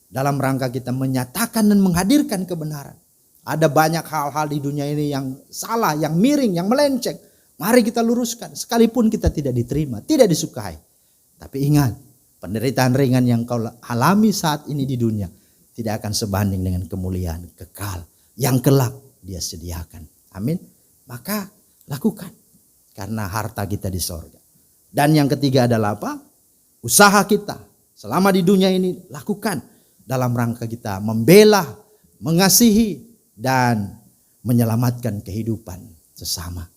dalam rangka kita menyatakan dan menghadirkan kebenaran. Ada banyak hal-hal di dunia ini yang salah, yang miring, yang melenceng. Mari kita luruskan, sekalipun kita tidak diterima, tidak disukai. Tapi ingat, penderitaan ringan yang kau alami saat ini di dunia tidak akan sebanding dengan kemuliaan kekal yang kelak Dia sediakan. Amin. Maka lakukan, karena harta kita di sorga. Dan yang ketiga adalah apa? Usaha kita selama di dunia ini lakukan dalam rangka kita membela, mengasihi, dan menyelamatkan kehidupan sesama.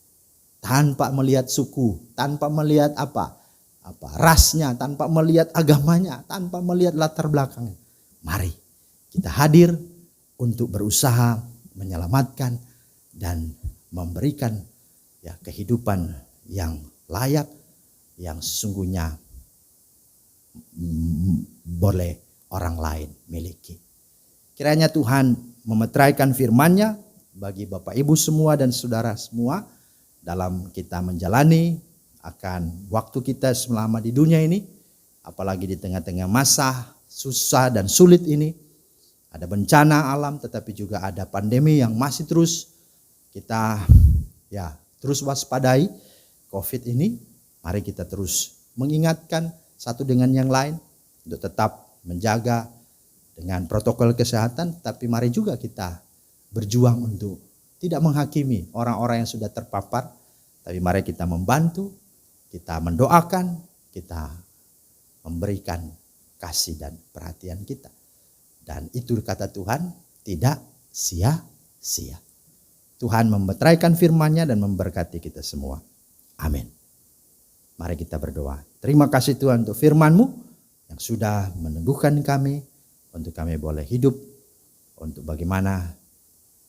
Tanpa melihat suku, tanpa melihat rasnya, tanpa melihat agamanya, tanpa melihat latar belakangnya. Mari kita hadir untuk berusaha menyelamatkan dan memberikan, ya, kehidupan yang layak, yang sesungguhnya boleh orang lain miliki. Kiranya Tuhan memeteraikan firman-Nya bagi Bapak Ibu semua dan saudara semua dalam kita menjalani akan waktu kita selama di dunia ini, apalagi di tengah-tengah masa susah dan sulit ini. Ada bencana alam, tetapi juga ada pandemi yang masih terus kita, ya, terus waspadai COVID ini. Mari kita terus mengingatkan satu dengan yang lain untuk tetap menjaga dengan protokol kesehatan, tapi mari juga kita berjuang untuk tidak menghakimi orang-orang yang sudah terpapar, tapi mari kita membantu, kita mendoakan, kita memberikan kasih dan perhatian kita. Dan itu kata Tuhan tidak sia-sia. Tuhan memeteraikan firman-Nya dan memberkati kita semua. Amin. Mari kita berdoa. Terima kasih Tuhan untuk firman-Mu yang sudah meneguhkan kami, untuk kami boleh hidup, untuk bagaimana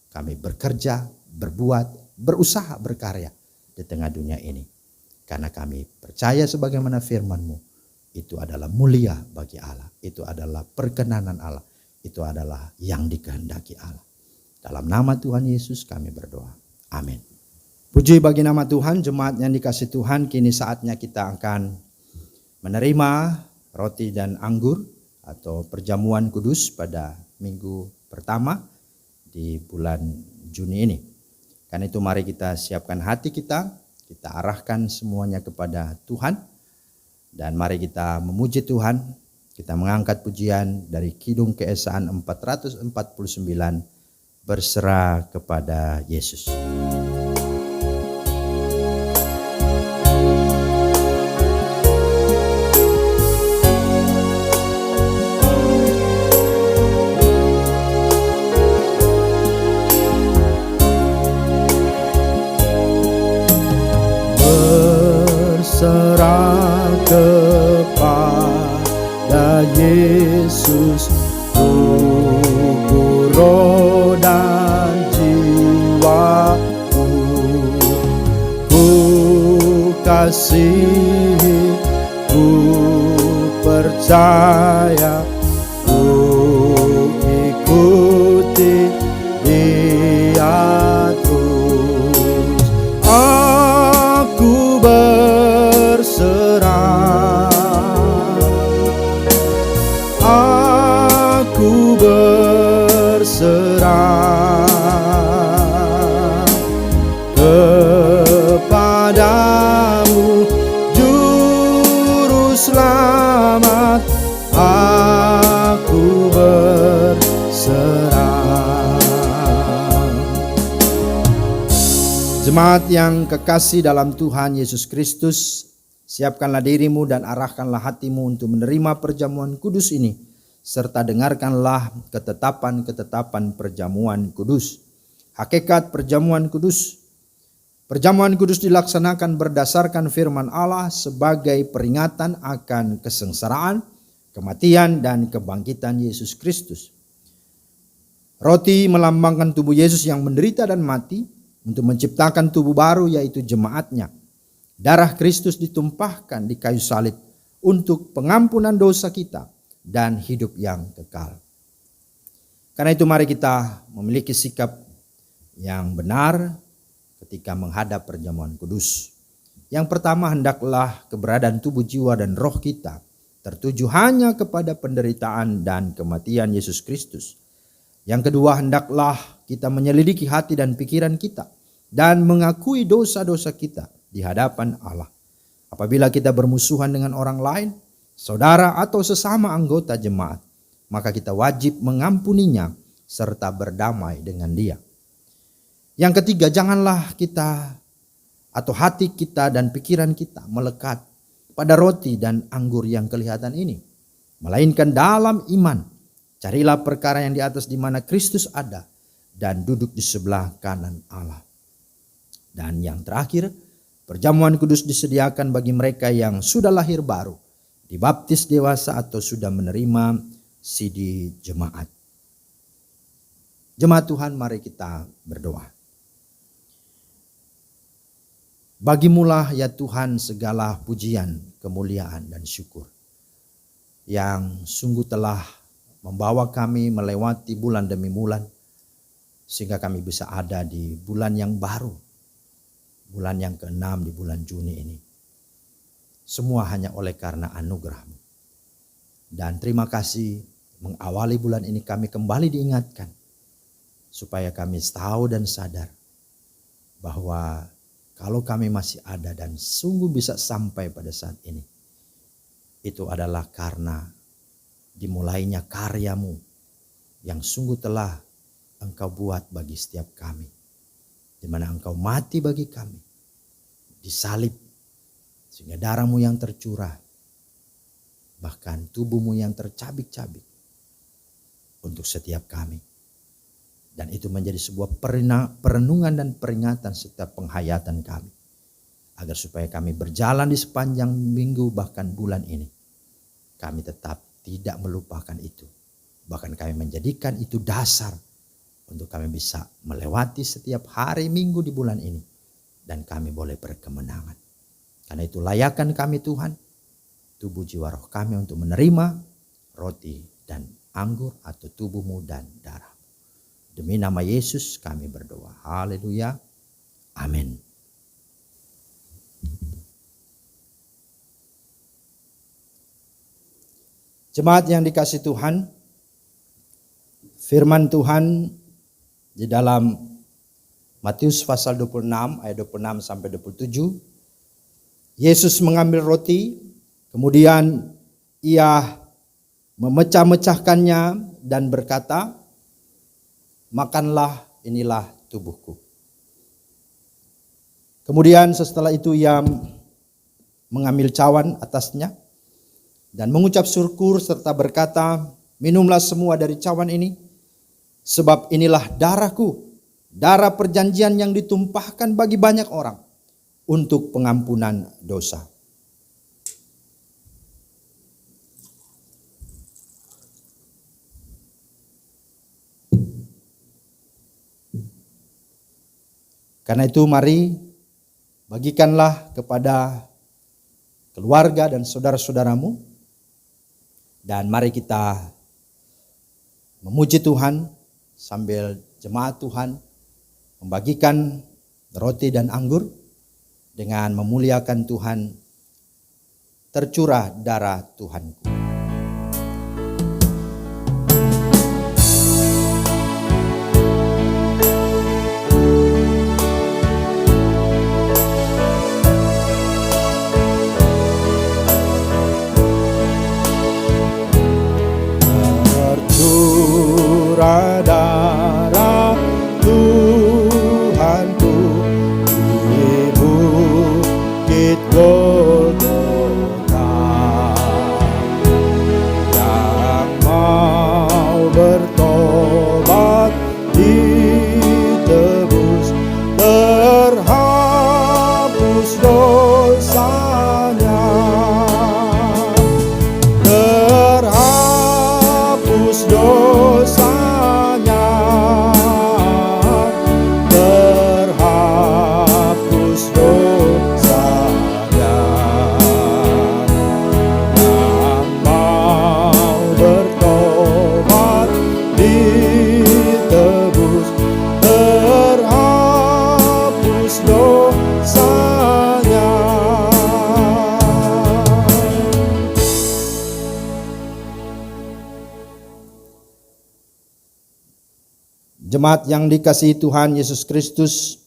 kami bekerja, berbuat, berusaha, berkarya di tengah dunia ini. Karena kami percaya sebagaimana firman-Mu, itu adalah mulia bagi Allah. Itu adalah perkenanan Allah. Itu adalah yang dikehendaki Allah. Dalam nama Tuhan Yesus kami berdoa. Amin. Puji bagi nama Tuhan, jemaat yang dikasihi Tuhan, kini saatnya kita akan menerima roti dan anggur atau perjamuan kudus pada minggu pertama di bulan Juni ini. Karena itu mari kita siapkan hati kita arahkan semuanya kepada Tuhan, dan mari kita memuji Tuhan. Kita mengangkat pujian dari Kidung Keesaan 449, berserah kepada Yesus. Berserah kepada Yesus, tubuh, roh dan jiwaku. Ku kasihi, ku percaya, ku ikuti Dia terus. Aku berserah, aku berserah kepadamu, Juru Selamat. Aku berserah. Jemaat yang kekasih dalam Tuhan Yesus Kristus, Siapkanlah dirimu dan arahkanlah hatimu untuk menerima perjamuan kudus ini, serta dengarkanlah ketetapan-ketetapan perjamuan kudus. Hakikat perjamuan kudus. Perjamuan kudus dilaksanakan berdasarkan firman Allah sebagai peringatan akan kesengsaraan, kematian, dan kebangkitan Yesus Kristus. Roti melambangkan tubuh Yesus yang menderita dan mati untuk menciptakan tubuh baru, yaitu jemaatnya. Darah Kristus ditumpahkan di kayu salib untuk pengampunan dosa kita dan hidup yang kekal. Karena itu mari kita memiliki sikap yang benar ketika menghadap perjamuan kudus. Yang pertama, hendaklah keberadaan tubuh, jiwa, dan roh kita tertuju hanya kepada penderitaan dan kematian Yesus Kristus. Yang kedua, hendaklah kita menyelidiki hati dan pikiran kita dan mengakui dosa-dosa kita di hadapan Allah. Apabila kita bermusuhan dengan orang lain, saudara atau sesama anggota jemaat, maka kita wajib mengampuninya serta berdamai dengan dia. Yang ketiga, janganlah kita atau hati kita dan pikiran kita melekat pada roti dan anggur yang kelihatan ini, melainkan dalam iman carilah perkara yang di atas di mana Kristus ada dan duduk di sebelah kanan Allah. Dan yang terakhir, perjamuan kudus disediakan bagi mereka yang sudah lahir baru, dibaptis dewasa, atau sudah menerima sidi jemaat. Jemaat Tuhan, mari kita berdoa. Bagimulah ya Tuhan segala pujian, kemuliaan, dan syukur yang sungguh telah membawa kami melewati bulan demi bulan sehingga kami bisa ada di bulan yang baru, bulan yang ke-6 di bulan Juni ini. Semua hanya oleh karena anugerah-Mu. Dan terima kasih mengawali bulan ini kami kembali diingatkan supaya kami tahu dan sadar bahwa kalau kami masih ada dan sungguh bisa sampai pada saat ini, itu adalah karena dimulainya karya-Mu yang sungguh telah Engkau buat bagi setiap kami. Di mana Engkau mati bagi kami, disalib, sehingga darah-Mu yang tercurah, bahkan tubuh-Mu yang tercabik-cabik untuk setiap kami. Dan itu menjadi sebuah perenungan dan peringatan setiap penghayatan kami. Agar supaya kami berjalan di sepanjang minggu bahkan bulan ini, kami tetap tidak melupakan itu. Bahkan kami menjadikan itu dasar untuk kami bisa melewati setiap hari minggu di bulan ini. Dan kami boleh berkemenangan. Karena itu layakkan kami Tuhan, tubuh jiwa roh kami untuk menerima roti dan anggur atau tubuh-Mu dan darah. Demi nama Yesus kami berdoa. Haleluya. Amin. Jemaat yang dikasihi Tuhan, firman Tuhan di dalam Matius pasal 26 ayat 26 sampai 27. Yesus mengambil roti, kemudian ia memecah-mecahkannya dan berkata, "Makanlah, inilah tubuhku." Kemudian setelah itu ia mengambil cawan atasnya dan mengucap syukur serta berkata, "Minumlah semua dari cawan ini, sebab inilah darahku, darah perjanjian yang ditumpahkan bagi banyak orang untuk pengampunan dosa." Karena itu mari bagikanlah kepada keluarga dan saudara-saudaramu. Dan mari kita memuji Tuhan sambil jemaat Tuhan membagikan roti dan anggur dengan memuliakan Tuhan. Tercurah darah Tuhanku. Darah Tuhanku di bukit Golgota. Jemaat yang dikasihi Tuhan Yesus Kristus,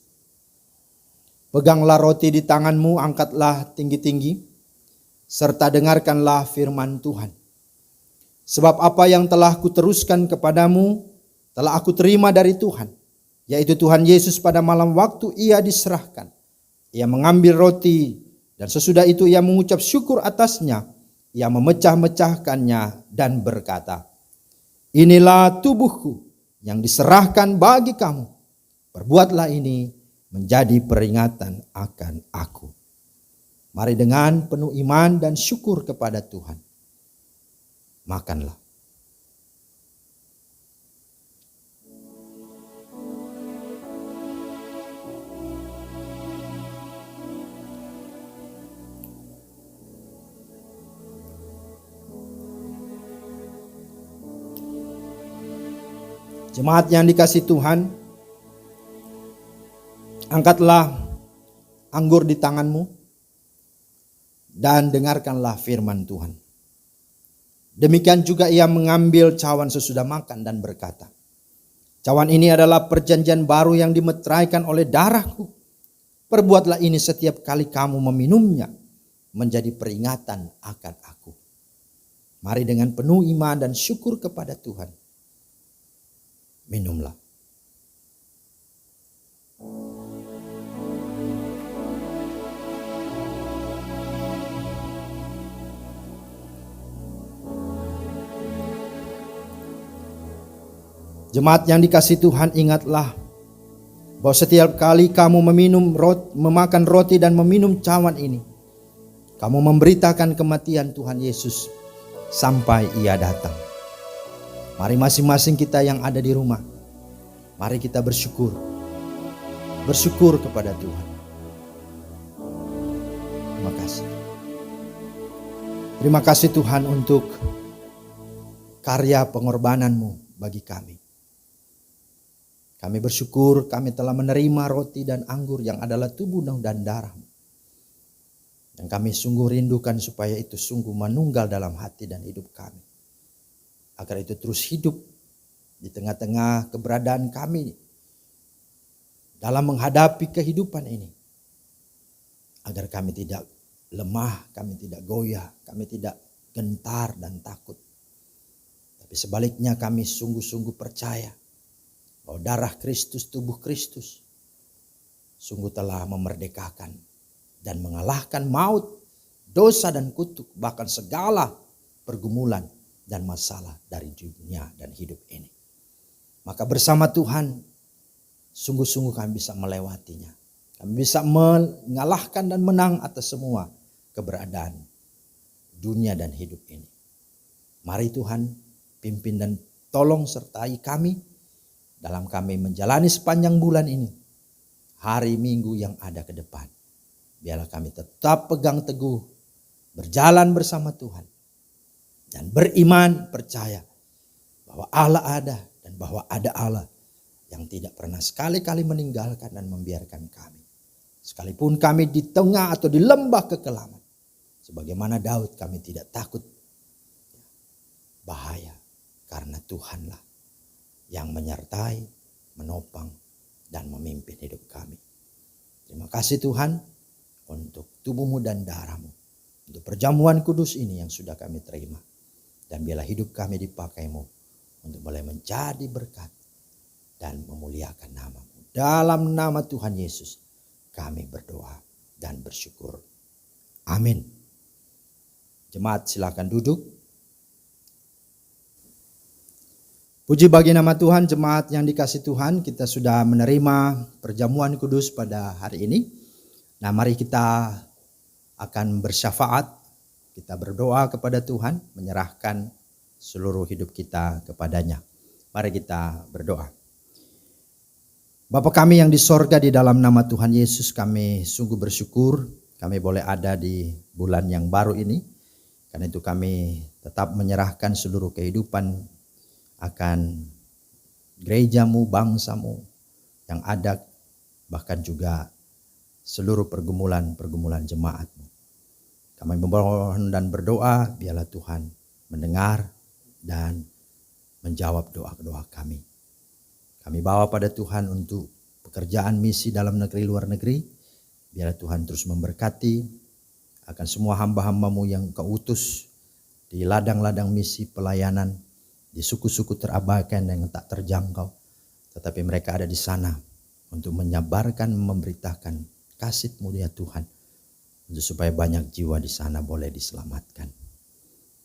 peganglah roti di tanganmu, angkatlah tinggi-tinggi, serta dengarkanlah firman Tuhan. Sebab apa yang telah kuteruskan kepadamu, telah aku terima dari Tuhan, yaitu Tuhan Yesus pada malam waktu ia diserahkan. Ia mengambil roti, dan sesudah itu ia mengucap syukur atasnya. Ia memecah-mecahkannya dan berkata, "Inilah tubuhku yang diserahkan bagi kamu. Perbuatlah ini menjadi peringatan akan aku." Mari dengan penuh iman dan syukur kepada Tuhan, makanlah. Jemaat yang dikasihi Tuhan, angkatlah anggur di tanganmu dan dengarkanlah firman Tuhan. Demikian juga ia mengambil cawan sesudah makan dan berkata, "Cawan ini adalah perjanjian baru yang dimeteraikan oleh darahku. Perbuatlah ini setiap kali kamu meminumnya, menjadi peringatan akan aku." Mari dengan penuh iman dan syukur kepada Tuhan, minumlah. Jemaat yang dikasihi Tuhan, ingatlah bahwa setiap kali kamu memakan roti dan meminum cawan ini, kamu memberitakan kematian Tuhan Yesus sampai ia datang. Mari masing-masing kita yang ada di rumah, mari kita bersyukur. Bersyukur kepada Tuhan. Terima kasih. Terima kasih Tuhan untuk karya pengorbananmu bagi kami. Kami bersyukur kami telah menerima roti dan anggur yang adalah tubuh dan darah-Mu. Dan kami sungguh rindukan supaya itu sungguh menunggal dalam hati dan hidup kami. Agar itu terus hidup di tengah-tengah keberadaan kami dalam menghadapi kehidupan ini. Agar kami tidak lemah, kami tidak goyah, kami tidak gentar dan takut. Tapi sebaliknya kami sungguh-sungguh percaya bahwa darah Kristus, tubuh Kristus sungguh telah memerdekakan dan mengalahkan maut, dosa dan kutuk, bahkan segala pergumulan dan masalah dari dunia dan hidup ini. Maka bersama Tuhan sungguh-sungguh kami bisa melewatinya. Kami bisa mengalahkan dan menang atas semua keberadaan dunia dan hidup ini. Mari Tuhan pimpin dan tolong sertai kami dalam kami menjalani sepanjang bulan ini, hari Minggu yang ada ke depan. Biarlah kami tetap pegang teguh, berjalan bersama Tuhan. Dan beriman, percaya bahwa Allah ada dan bahwa ada Allah yang tidak pernah sekali-kali meninggalkan dan membiarkan kami. Sekalipun kami di tengah atau di lembah kekelaman. Sebagaimana Daud, kami tidak takut bahaya karena Tuhanlah yang menyertai, menopang, dan memimpin hidup kami. Terima kasih Tuhan untuk tubuh-Mu dan darah-Mu. Untuk perjamuan kudus ini yang sudah kami terima. Dan biarlah hidup kami dipakai-Mu untuk boleh menjadi berkat dan memuliakan nama-Mu. Dalam nama Tuhan Yesus kami berdoa dan bersyukur. Amin. Jemaat silakan duduk. Puji bagi nama Tuhan, jemaat yang dikasihi Tuhan, kita sudah menerima perjamuan kudus pada hari ini. Nah, mari kita akan bersyafaat. Kita berdoa kepada Tuhan, menyerahkan seluruh hidup kita kepadanya. Mari kita berdoa. Bapa kami yang di sorga, di dalam nama Tuhan Yesus kami sungguh bersyukur. Kami boleh ada di bulan yang baru ini. Karena itu kami tetap menyerahkan seluruh kehidupan akan gereja-Mu, bangsa-Mu yang ada. Bahkan juga seluruh pergumulan jemaat-Mu. Kami memohon dan berdoa, biarlah Tuhan mendengar dan menjawab doa-doa kami. Kami bawa pada Tuhan untuk pekerjaan misi dalam negeri luar negeri. Biarlah Tuhan terus memberkati akan semua hamba-hambamu yang Kau utus di ladang-ladang misi pelayanan, di suku-suku terabaikan yang tak terjangkau. Tetapi mereka ada di sana untuk menyabarkan, memberitakan kasih-Mu ya Tuhan. Untuk supaya banyak jiwa di sana boleh diselamatkan.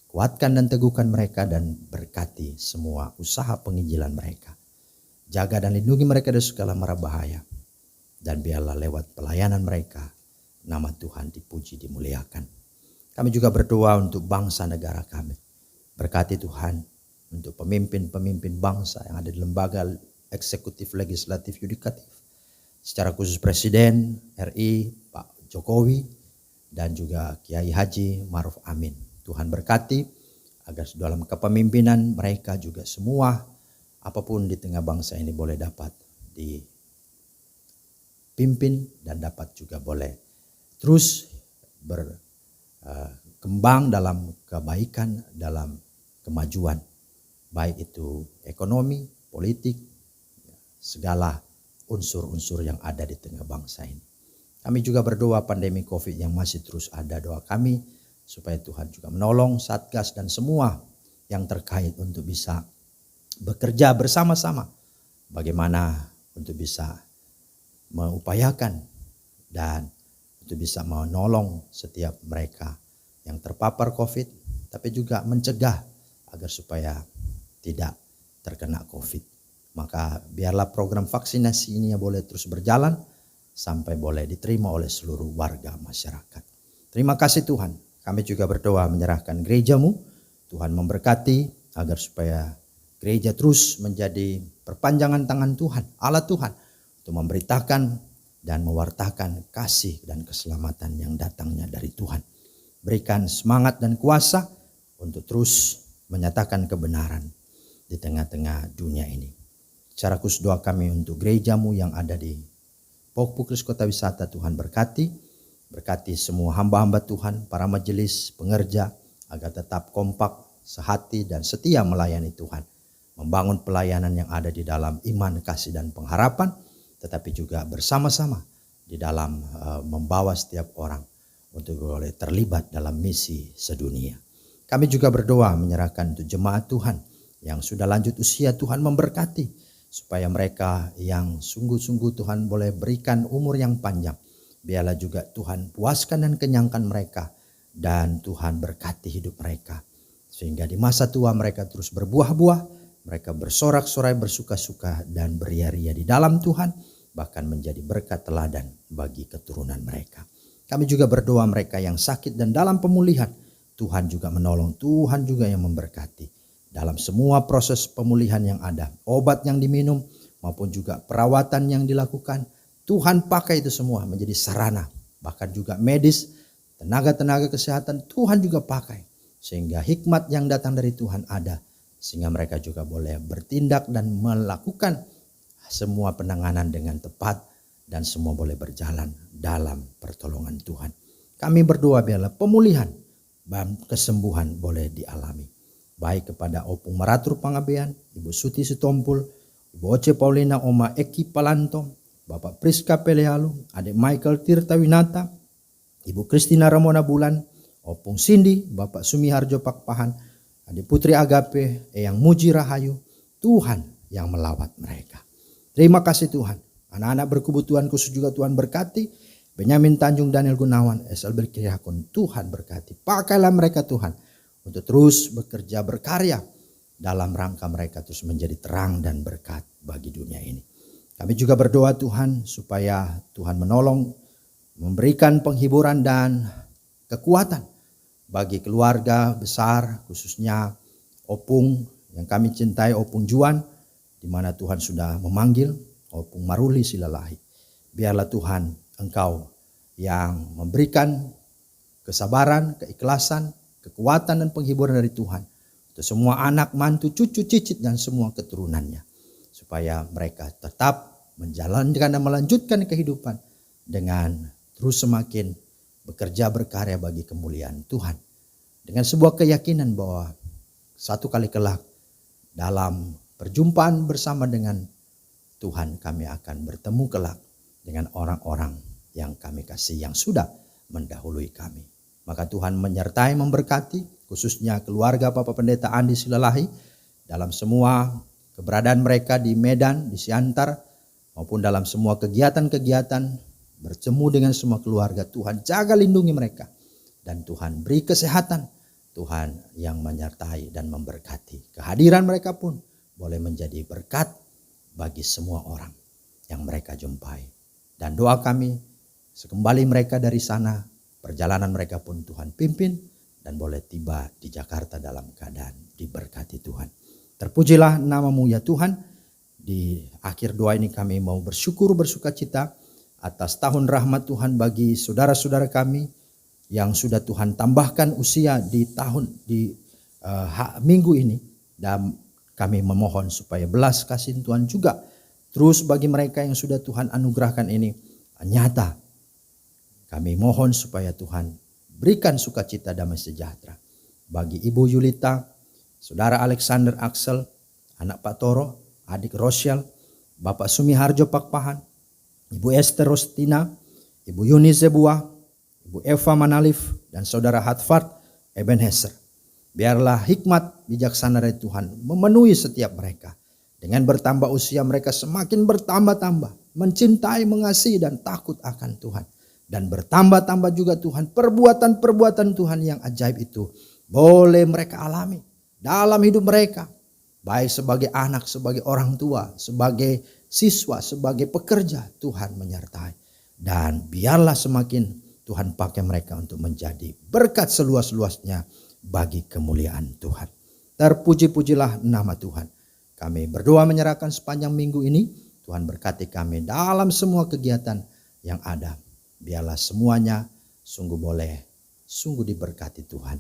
Kuatkan dan teguhkan mereka dan berkati semua usaha penginjilan mereka. Jaga dan lindungi mereka dari segala mara bahaya. Dan biarlah lewat pelayanan mereka, nama Tuhan dipuji, dimuliakan. Kami juga berdoa untuk bangsa negara kami. Berkati Tuhan untuk pemimpin-pemimpin bangsa yang ada di lembaga eksekutif, legislatif, yudikatif. Secara khusus Presiden RI Pak Jokowi dan juga Kiai Haji Ma'ruf Amin. Tuhan berkati agar dalam kepemimpinan mereka juga semua apapun di tengah bangsa ini boleh dapat dipimpin dan dapat juga boleh terus berkembang dalam kebaikan, dalam kemajuan. Baik itu ekonomi, politik, segala unsur-unsur yang ada di tengah bangsa ini. Kami juga berdoa pandemi COVID yang masih terus ada, doa kami supaya Tuhan juga menolong Satgas dan semua yang terkait untuk bisa bekerja bersama-sama. Bagaimana untuk bisa mengupayakan dan untuk bisa menolong setiap mereka yang terpapar COVID. Tapi juga mencegah agar supaya tidak terkena COVID. Maka biarlah program vaksinasi ini boleh terus berjalan sampai boleh diterima oleh seluruh warga masyarakat. Terima kasih Tuhan. Kami juga berdoa menyerahkan gereja-Mu. Tuhan memberkati agar supaya gereja terus menjadi perpanjangan tangan Tuhan, Allah Tuhan, untuk memberitakan dan mewartakan kasih dan keselamatan yang datangnya dari Tuhan. Berikan semangat dan kuasa untuk terus menyatakan kebenaran di tengah-tengah dunia ini. Secara khusus doa kami untuk gereja-Mu yang ada di Pokpukris Kota Wisata, Tuhan berkati. Berkati semua hamba-hamba Tuhan, para majelis, pengerja, agar tetap kompak, sehati dan setia melayani Tuhan. Membangun pelayanan yang ada di dalam iman, kasih dan pengharapan, tetapi juga bersama-sama di dalam membawa setiap orang untuk boleh terlibat dalam misi sedunia. Kami juga berdoa menyerahkan untuk jemaat Tuhan yang sudah lanjut usia, Tuhan memberkati supaya mereka yang sungguh-sungguh Tuhan boleh berikan umur yang panjang. Biarlah juga Tuhan puaskan dan kenyangkan mereka dan Tuhan berkati hidup mereka. Sehingga di masa tua mereka terus berbuah-buah, mereka bersorak-sorai, bersuka-suka dan beria-ria di dalam Tuhan, bahkan menjadi berkat teladan bagi keturunan mereka. Kami juga berdoa mereka yang sakit dan dalam pemulihan, Tuhan juga menolong, Tuhan juga yang memberkati. Dalam semua proses pemulihan yang ada, obat yang diminum maupun juga perawatan yang dilakukan, Tuhan pakai itu semua menjadi sarana. Bahkan juga medis, tenaga-tenaga kesehatan Tuhan juga pakai. Sehingga hikmat yang datang dari Tuhan ada. Sehingga mereka juga boleh bertindak dan melakukan semua penanganan dengan tepat. Dan semua boleh berjalan dalam pertolongan Tuhan. Kami berdoa biarlah pemulihan dan kesembuhan boleh dialami. Baik kepada Opung Maratur Pangabean, Ibu Suti Sitompul, Ibu Oce Paulina Oma Eki Palanto, Bapak Priska Pelealu, Adik Michael Tirtawinata, Ibu Kristina Ramona Bulan, Opung Cindy, Bapak Sumiharjo Pakpahan, Adik Putri Agape, Eyang Muji Rahayu, Tuhan yang melawat mereka. Terima kasih Tuhan. Anak-anak berkebutuhan khusus juga Tuhan berkati. Benyamin Tanjung, Daniel Gunawan, SL Berkiriakun, Tuhan berkati. Pakailah mereka Tuhan untuk terus bekerja berkarya dalam rangka mereka terus menjadi terang dan berkat bagi dunia ini. Kami juga berdoa Tuhan supaya Tuhan menolong, memberikan penghiburan dan kekuatan bagi keluarga besar, khususnya Opung yang kami cintai, Opung Juan, di mana Tuhan sudah memanggil Opung Maruli Silalahi. Biarlah Tuhan Engkau yang memberikan kesabaran, keikhlasan, kekuatan dan penghiburan dari Tuhan untuk semua anak, mantu, cucu, cicit dan semua keturunannya. Supaya mereka tetap menjalankan dan melanjutkan kehidupan dengan terus semakin bekerja berkarya bagi kemuliaan Tuhan. Dengan sebuah keyakinan bahwa satu kali kelak dalam perjumpaan bersama dengan Tuhan, kami akan bertemu kelak dengan orang-orang yang kami kasih, yang sudah mendahului kami. Maka Tuhan menyertai, memberkati, khususnya keluarga Bapak Pendeta Andi Silalahi dalam semua keberadaan mereka di Medan, di Siantar, maupun dalam semua kegiatan-kegiatan, bertemu dengan semua keluarga. Tuhan jaga lindungi mereka, dan Tuhan beri kesehatan. Tuhan yang menyertai dan memberkati. Kehadiran mereka pun boleh menjadi berkat bagi semua orang yang mereka jumpai. Dan doa kami, sekembali mereka dari sana, perjalanan mereka pun Tuhan pimpin dan boleh tiba di Jakarta dalam keadaan diberkati Tuhan. Terpujilah nama-Mu ya Tuhan. Di akhir doa ini kami mau bersyukur, bersuka cita atas tahun rahmat Tuhan bagi saudara-saudara kami yang sudah Tuhan tambahkan usia di minggu ini. Dan kami memohon supaya belas kasih Tuhan juga terus bagi mereka yang sudah Tuhan anugerahkan ini nyata. Kami mohon supaya Tuhan berikan sukacita damai sejahtera bagi Ibu Yulita, Saudara Alexander Axel, anak Pak Toro, adik Rosyal, Bapak Sumiharjo Pakpahan, Ibu Esther Rostina, Ibu Yuni Zebuah, Ibu Eva Manalif, dan Saudara Hatfard Ebenezer. Biarlah hikmat bijaksana dari Tuhan memenuhi setiap mereka. Dengan bertambah usia mereka semakin bertambah-tambah mencintai, mengasihi, dan takut akan Tuhan. Dan bertambah-tambah juga Tuhan perbuatan-perbuatan Tuhan yang ajaib itu boleh mereka alami dalam hidup mereka. Baik sebagai anak, sebagai orang tua, sebagai siswa, sebagai pekerja, Tuhan menyertai. Dan biarlah semakin Tuhan pakai mereka untuk menjadi berkat seluas-luasnya bagi kemuliaan Tuhan. Terpuji-pujilah nama Tuhan. Kami berdoa menyerahkan sepanjang minggu ini. Tuhan berkati kami dalam semua kegiatan yang ada. Biarlah semuanya sungguh boleh, sungguh diberkati Tuhan.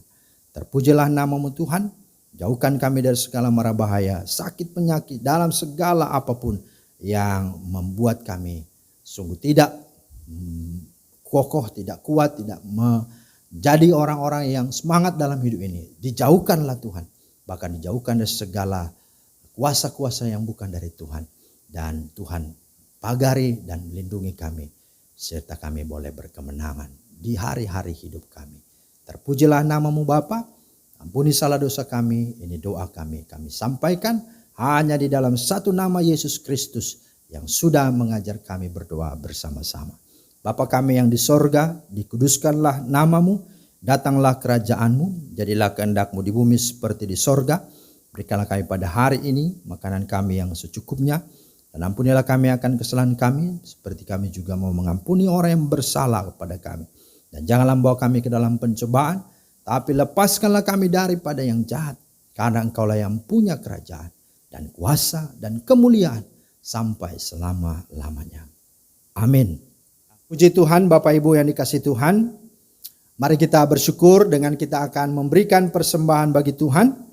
Terpujilah nama-Mu Tuhan. Jauhkan kami dari segala mara bahaya, sakit penyakit, dalam segala apapun yang membuat kami sungguh tidak kokoh, tidak kuat, tidak menjadi orang-orang yang semangat dalam hidup ini. Dijauhkanlah Tuhan. Bahkan dijauhkan dari segala kuasa-kuasa yang bukan dari Tuhan. Dan Tuhan pagari dan lindungi kami, serta kami boleh berkemenangan di hari-hari hidup kami. Terpujilah nama-Mu Bapa. Ampuni salah dosa kami. Ini doa kami sampaikan hanya di dalam satu nama, Yesus Kristus, yang sudah mengajar kami berdoa bersama-sama. Bapa kami yang di sorga, dikuduskanlah nama-Mu, datanglah kerajaan-Mu, jadilah kehendak-Mu di bumi seperti di sorga. Berikanlah kami pada hari ini makanan kami yang secukupnya, dan ampunilah kami akan kesalahan kami, seperti kami juga mau mengampuni orang yang bersalah kepada kami. Dan janganlah bawa kami ke dalam pencobaan, tapi lepaskanlah kami daripada yang jahat, karena Engkaulah yang punya kerajaan dan kuasa dan kemuliaan sampai selama-lamanya. Amin. Puji Tuhan, Bapak Ibu yang dikasihi Tuhan. Mari kita bersyukur dengan kita akan memberikan persembahan bagi Tuhan.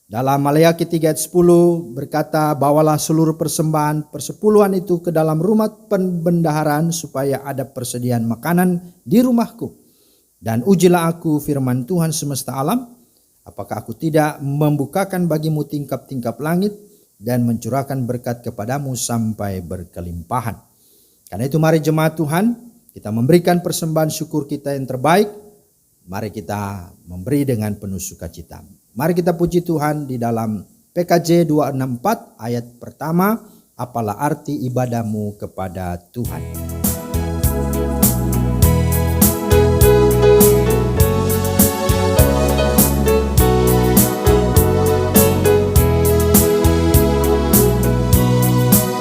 Dalam Maleakhi 3 ayat 10 berkata, bawalah seluruh persembahan persepuluhan itu ke dalam rumah perbendaharaan supaya ada persediaan makanan di rumahku. Dan ujilah aku firman Tuhan semesta alam, apakah aku tidak membukakan bagimu tingkap-tingkap langit dan mencurahkan berkat kepadamu sampai berkelimpahan. Karena itu mari jemaat Tuhan, kita memberikan persembahan syukur kita yang terbaik. Mari kita memberi dengan penuh sukacita. Mari kita puji Tuhan di dalam PKJ 264 ayat pertama, apalah arti ibadahmu kepada Tuhan.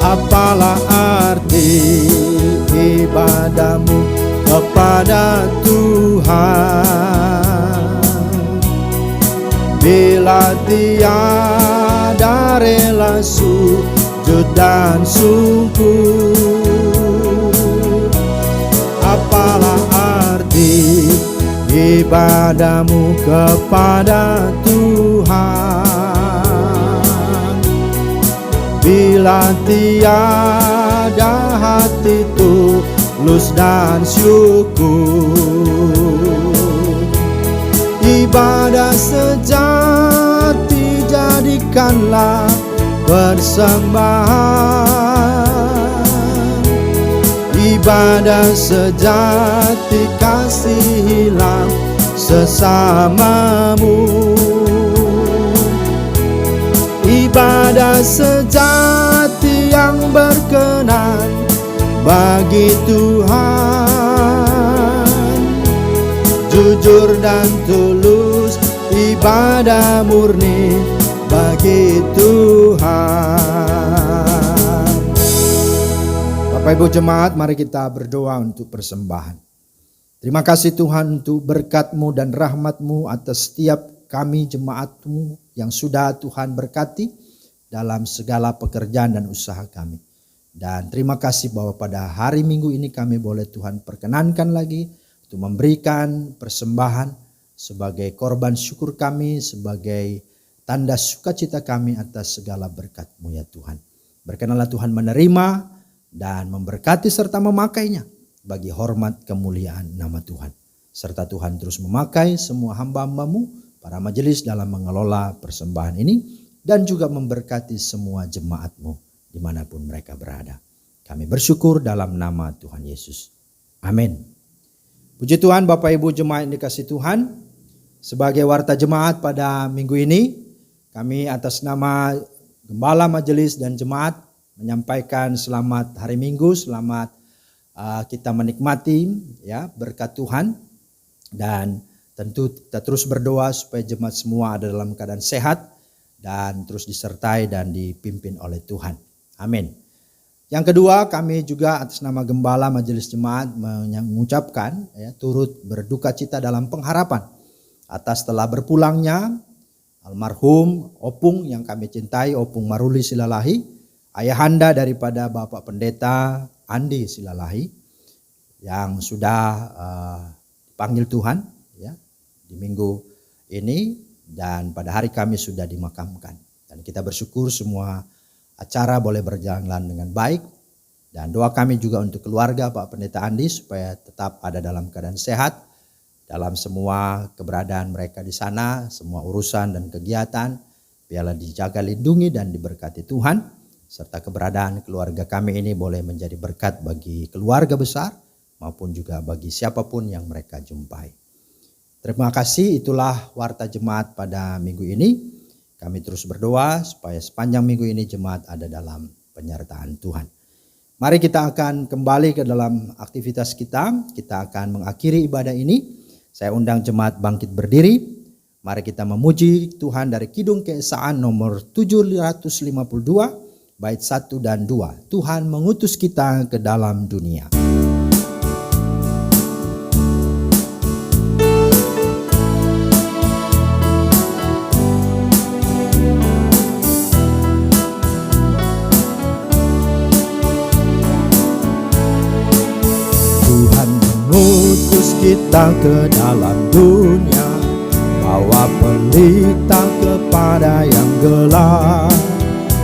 Apalah arti ibadahmu kepada Tuhan, bila tiada rela sujud dan syukur. Apalah arti ibadahmu kepada Tuhan, bila tiada hati tulus dan syukur. Ibadah sejati jadikanlah persembahan Ibadah sejati kasihilah sesamamu. Ibadah sejati yang berkenan bagi Tuhan, jujur dan tulus, ibadah murni bagi Tuhan. Bapak Ibu jemaat, mari kita berdoa untuk persembahan. Terima kasih Tuhan untuk berkat-Mu dan rahmat-Mu atas setiap kami jemaat-Mu yang sudah Tuhan berkati dalam segala pekerjaan dan usaha kami. Dan terima kasih bahwa pada hari Minggu ini kami boleh Tuhan perkenankan lagi untuk memberikan persembahan sebagai korban syukur kami, sebagai tanda sukacita kami atas segala berkat-Mu ya Tuhan. Berkenanlah Tuhan menerima dan memberkati serta memakainya bagi hormat kemuliaan nama Tuhan. Serta Tuhan terus memakai semua hamba-hamba-Mu, para majelis dalam mengelola persembahan ini, dan juga memberkati semua jemaat-Mu dimanapun mereka berada. Kami bersyukur dalam nama Tuhan Yesus. Amin. Puji Tuhan, Bapak Ibu jemaat yang dikasihi Tuhan, sebagai warta jemaat pada minggu ini, kami atas nama Gembala Majelis dan Jemaat menyampaikan selamat hari Minggu, selamat kita menikmati ya berkat Tuhan, dan tentu kita terus berdoa supaya jemaat semua ada dalam keadaan sehat dan terus disertai dan dipimpin oleh Tuhan. Amin. Yang kedua, kami juga atas nama Gembala Majelis Jemaat mengucapkan ya, turut berduka cita dalam pengharapan atas telah berpulangnya almarhum Opung yang kami cintai, Opung Maruli Silalahi, ayahanda daripada Bapak Pendeta Andi Silalahi yang sudah dipanggil Tuhan ya di minggu ini, dan pada hari Kamis sudah dimakamkan. Dan kita bersyukur semua acara boleh berjalan dengan baik, dan doa kami juga untuk keluarga Pak Pendeta Andi supaya tetap ada dalam keadaan sehat dalam semua keberadaan mereka di sana, semua urusan dan kegiatan biarlah dijaga, lindungi dan diberkati Tuhan, serta keberadaan keluarga kami ini boleh menjadi berkat bagi keluarga besar maupun juga bagi siapapun yang mereka jumpai. Terima kasih, itulah warta jemaat pada minggu ini. Kami terus berdoa supaya sepanjang minggu ini jemaat ada dalam penyertaan Tuhan. Mari kita akan kembali ke dalam aktivitas kita. Kita akan mengakhiri ibadah ini. Saya undang jemaat bangkit berdiri. Mari kita memuji Tuhan dari Kidung Keesaan nomor 752 bait 1 dan 2. Tuhan mengutus kita ke dalam dunia. Kita ke dalam dunia, bawa pelita kepada yang gelap.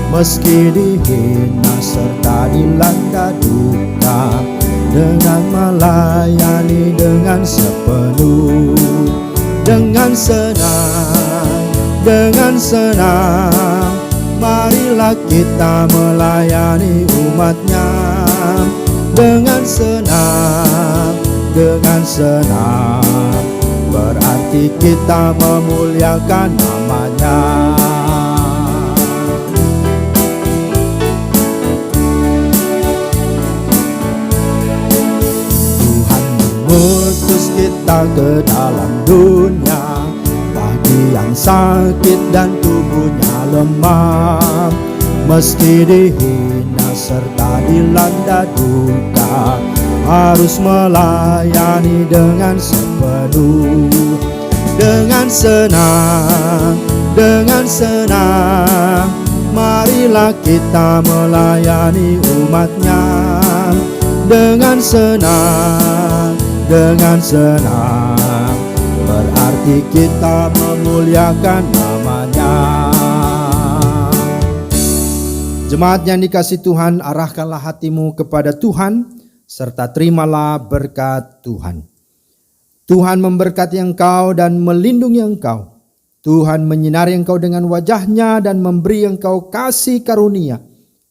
Meski dihina serta dilanda duka, dengan melayani dengan sepenuh, dengan senang, marilah kita melayani umatnya. Dengan senang, berarti kita memuliakan namanya. Tuhan mengutus kita ke dalam dunia, bagi yang sakit dan tubuhnya lemah. Meski dihina serta dilanda duka, harus melayani dengan sepenuh. Dengan senang, marilah kita melayani umatnya. Dengan senang, berarti kita memuliakan namanya. Jemaat yang dikasihi Tuhan, arahkanlah hatimu kepada Tuhan, serta terimalah berkat Tuhan. Tuhan memberkati engkau dan melindungi engkau. Tuhan menyinari engkau dengan wajah-Nya dan memberi engkau kasih karunia.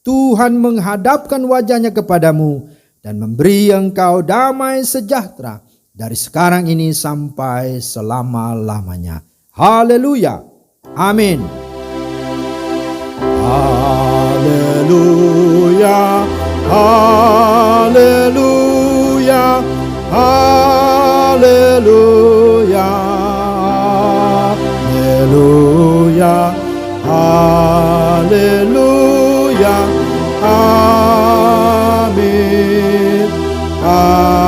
Tuhan menghadapkan wajah-Nya kepadamu dan memberi engkau damai sejahtera dari sekarang ini sampai selama-lamanya. Haleluya. Amin. Haleluya. Haleluya. Haleluya. Haleluya. Haleluya. Amin. Amin.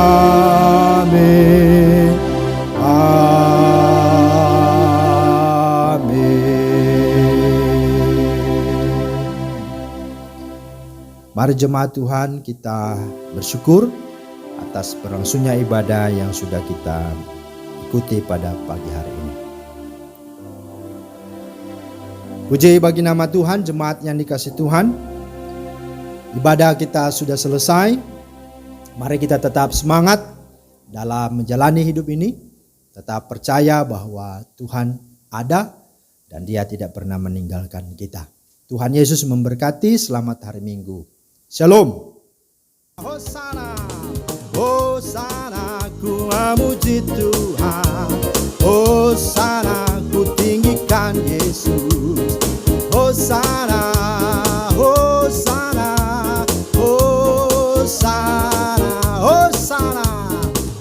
Mari jemaat Tuhan, kita bersyukur atas berlangsungnya ibadah yang sudah kita ikuti pada pagi hari ini. Puji bagi nama Tuhan, jemaat yang dikasihi Tuhan. Ibadah kita sudah selesai. Mari kita tetap semangat dalam menjalani hidup ini. Tetap percaya bahwa Tuhan ada dan Dia tidak pernah meninggalkan kita. Tuhan Yesus memberkati. Selamat hari Minggu. Shalom. Hosana, Hosana, ku memuji Tuhan. Hosana, ku tinggikan Yesus. Hosana, Hosana, Hosana, Hosana,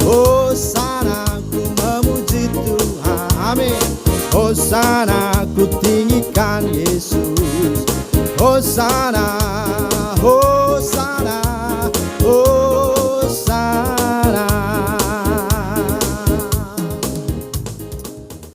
Hosana, ku memuji Tuhan. Amin. Hosana, ku tinggikan Yesus. Hosana.